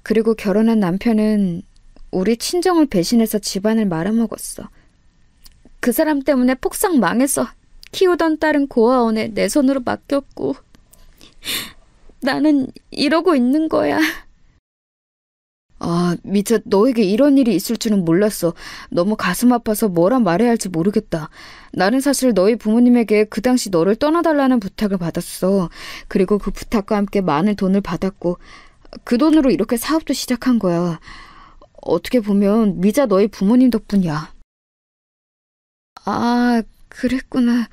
그리고 결혼한 남편은 우리 친정을 배신해서 집안을 말아먹었어. 그 사람 때문에 폭삭 망해서 키우던 딸은 고아원에 내 손으로 맡겼고 나는 이러고 있는 거야. 아, 미자, 너에게 이런 일이 있을 줄은 몰랐어. 너무 가슴 아파서 뭐라 말해야 할지 모르겠다. 나는 사실 너희 부모님에게 그 당시 너를 떠나달라는 부탁을 받았어. 그리고 그 부탁과 함께 많은 돈을 받았고 그 돈으로 이렇게 사업도 시작한 거야. 어떻게 보면 미자 너희 부모님 덕분이야. 아, 그랬구나.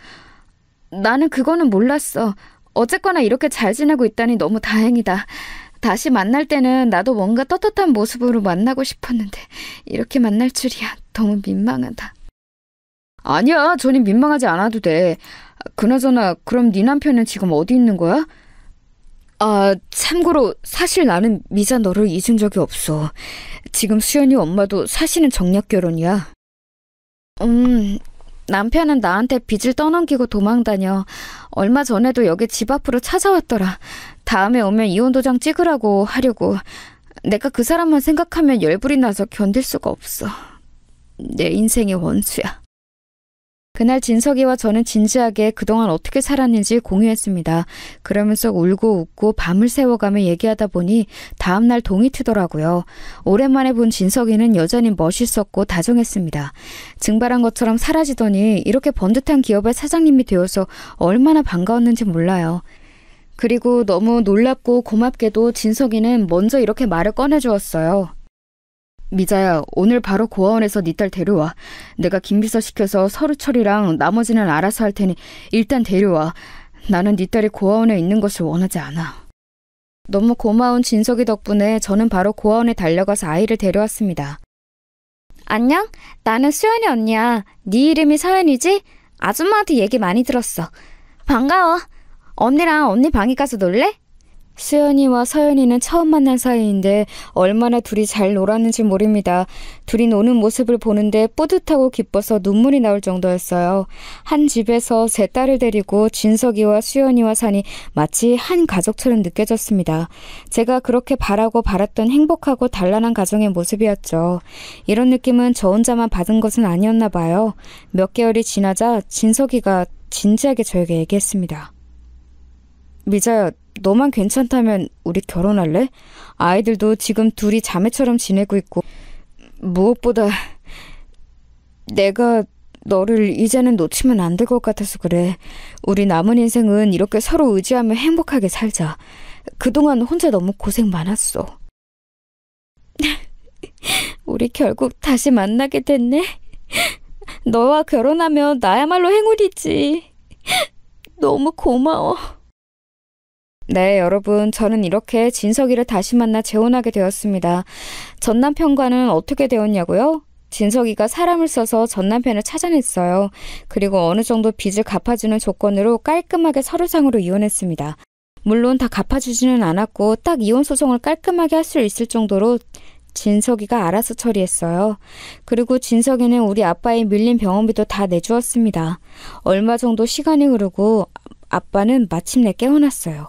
나는 그거는 몰랐어. 어쨌거나 이렇게 잘 지내고 있다니 너무 다행이다. 다시 만날 때는 나도 뭔가 떳떳한 모습으로 만나고 싶었는데 이렇게 만날 줄이야. 너무 민망하다. 아니야, 전혀 민망하지 않아도 돼. 그나저나 그럼 네 남편은 지금 어디 있는 거야? 아, 참고로 사실 나는 미자 너를 잊은 적이 없어. 지금 수연이 엄마도 사실은 정략 결혼이야. 남편은 나한테 빚을 떠넘기고 도망다녀. 얼마 전에도 여기 집 앞으로 찾아왔더라. 다음에 오면 이혼 도장 찍으라고 하려고. 내가 그 사람만 생각하면 열불이 나서 견딜 수가 없어. 내 인생의 원수야. 그날 진석이와 저는 진지하게 그동안 어떻게 살았는지 공유했습니다. 그러면서 울고 웃고 밤을 새워가며 얘기하다 보니 다음날 동이 트더라고요. 오랜만에 본 진석이는 여전히 멋있었고 다정했습니다. 증발한 것처럼 사라지더니 이렇게 번듯한 기업의 사장님이 되어서 얼마나 반가웠는지 몰라요. 그리고 너무 놀랍고 고맙게도 진석이는 먼저 이렇게 말을 꺼내주었어요. 미자야, 오늘 바로 고아원에서 네 딸 데려와. 내가 김비서 시켜서 서류 처리랑 나머지는 알아서 할 테니 일단 데려와. 나는 네 딸이 고아원에 있는 것을 원하지 않아. 너무 고마운 진석이 덕분에 저는 바로 고아원에 달려가서 아이를 데려왔습니다. 안녕? 나는 수연이 언니야. 네 이름이 서연이지? 아줌마한테 얘기 많이 들었어. 반가워. 언니랑 언니 방에 가서 놀래? 수연이와 서연이는 처음 만난 사이인데 얼마나 둘이 잘 놀았는지 모릅니다. 둘이 노는 모습을 보는데 뿌듯하고 기뻐서 눈물이 나올 정도였어요. 한 집에서 세 딸을 데리고 진석이와 수연이와 사니 마치 한 가족처럼 느껴졌습니다. 제가 그렇게 바라고 바랐던 행복하고 단란한 가정의 모습이었죠. 이런 느낌은 저 혼자만 받은 것은 아니었나 봐요. 몇 개월이 지나자 진석이가 진지하게 저에게 얘기했습니다. 미자야, 너만 괜찮다면 우리 결혼할래? 아이들도 지금 둘이 자매처럼 지내고 있고 무엇보다 내가 너를 이제는 놓치면 안 될 것 같아서 그래. 우리 남은 인생은 이렇게 서로 의지하며 행복하게 살자. 그동안 혼자 너무 고생 많았어. 우리 결국 다시 만나게 됐네. 너와 결혼하면 나야말로 행운이지. 너무 고마워. 네, 여러분, 저는 이렇게 진석이를 다시 만나 재혼하게 되었습니다. 전 남편과는 어떻게 되었냐고요? 진석이가 사람을 써서 전 남편을 찾아냈어요. 그리고 어느 정도 빚을 갚아주는 조건으로 깔끔하게 서류상으로 이혼했습니다. 물론 다 갚아주지는 않았고 딱 이혼 소송을 깔끔하게 할 수 있을 정도로 진석이가 알아서 처리했어요. 그리고 진석이는 우리 아빠의 밀린 병원비도 다 내주었습니다. 얼마 정도 시간이 흐르고 아빠는 마침내 깨어났어요.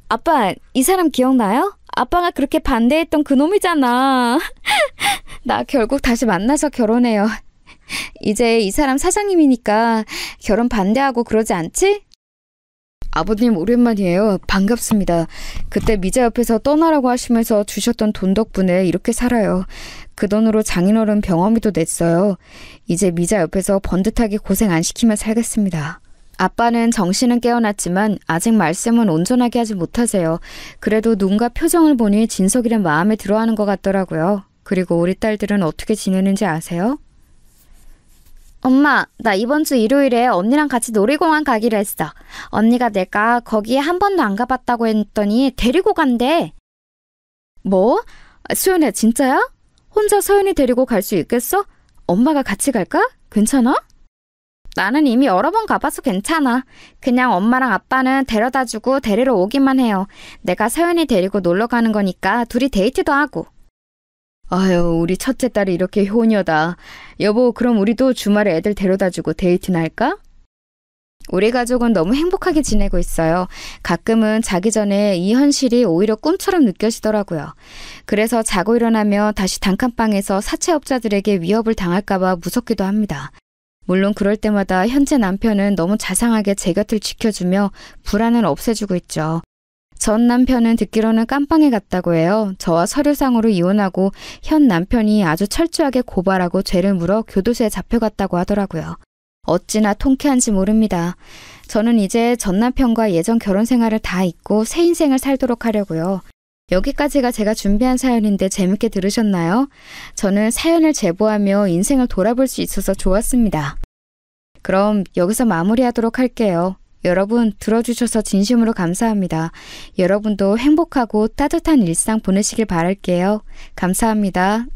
아빠, 이 사람 기억나요? 아빠가 그렇게 반대했던 그 놈이잖아. 나 결국 다시 만나서 결혼해요. 이제 이 사람 사장님이니까 결혼 반대하고 그러지 않지? 아버님 오랜만이에요. 반갑습니다. 그때 미자 옆에서 떠나라고 하시면서 주셨던 돈 덕분에 이렇게 살아요. 그 돈으로 장인어른 병원비도 냈어요. 이제 미자 옆에서 번듯하게 고생 안 시키며 살겠습니다. 아빠는 정신은 깨어났지만 아직 말씀은 온전하게 하지 못하세요. 그래도 눈과 표정을 보니 진석이란 마음에 들어하는 것 같더라고요. 그리고 우리 딸들은 어떻게 지내는지 아세요? 엄마, 나 이번 주 일요일에 언니랑 같이 놀이공원 가기로 했어. 언니가 내가 거기에 한 번도 안 가봤다고 했더니 데리고 간대. 뭐? 수연아, 진짜야? 혼자 서연이 데리고 갈 수 있겠어? 엄마가 같이 갈까? 괜찮아? 나는 이미 여러 번 가봐서 괜찮아. 그냥 엄마랑 아빠는 데려다주고 데리러 오기만 해요. 내가 서연이 데리고 놀러 가는 거니까 둘이 데이트도 하고. 아유, 우리 첫째 딸이 이렇게 효녀다. 여보, 그럼 우리도 주말에 애들 데려다주고 데이트나 할까? 우리 가족은 너무 행복하게 지내고 있어요. 가끔은 자기 전에 이 현실이 오히려 꿈처럼 느껴지더라고요. 그래서 자고 일어나며 다시 단칸방에서 사채업자들에게 위협을 당할까봐 무섭기도 합니다. 물론 그럴 때마다 현재 남편은 너무 자상하게 제 곁을 지켜주며 불안을 없애주고 있죠. 전 남편은 듣기로는 깜빵에 갔다고 해요. 저와 서류상으로 이혼하고 현 남편이 아주 철저하게 고발하고 죄를 물어 교도소에 잡혀갔다고 하더라고요. 어찌나 통쾌한지 모릅니다. 저는 이제 전 남편과 예전 결혼 생활을 다 잊고 새 인생을 살도록 하려고요. 여기까지가 제가 준비한 사연인데 재밌게 들으셨나요? 저는 사연을 제보하며 인생을 돌아볼 수 있어서 좋았습니다. 그럼 여기서 마무리하도록 할게요. 여러분 들어주셔서 진심으로 감사합니다. 여러분도 행복하고 따뜻한 일상 보내시길 바랄게요. 감사합니다.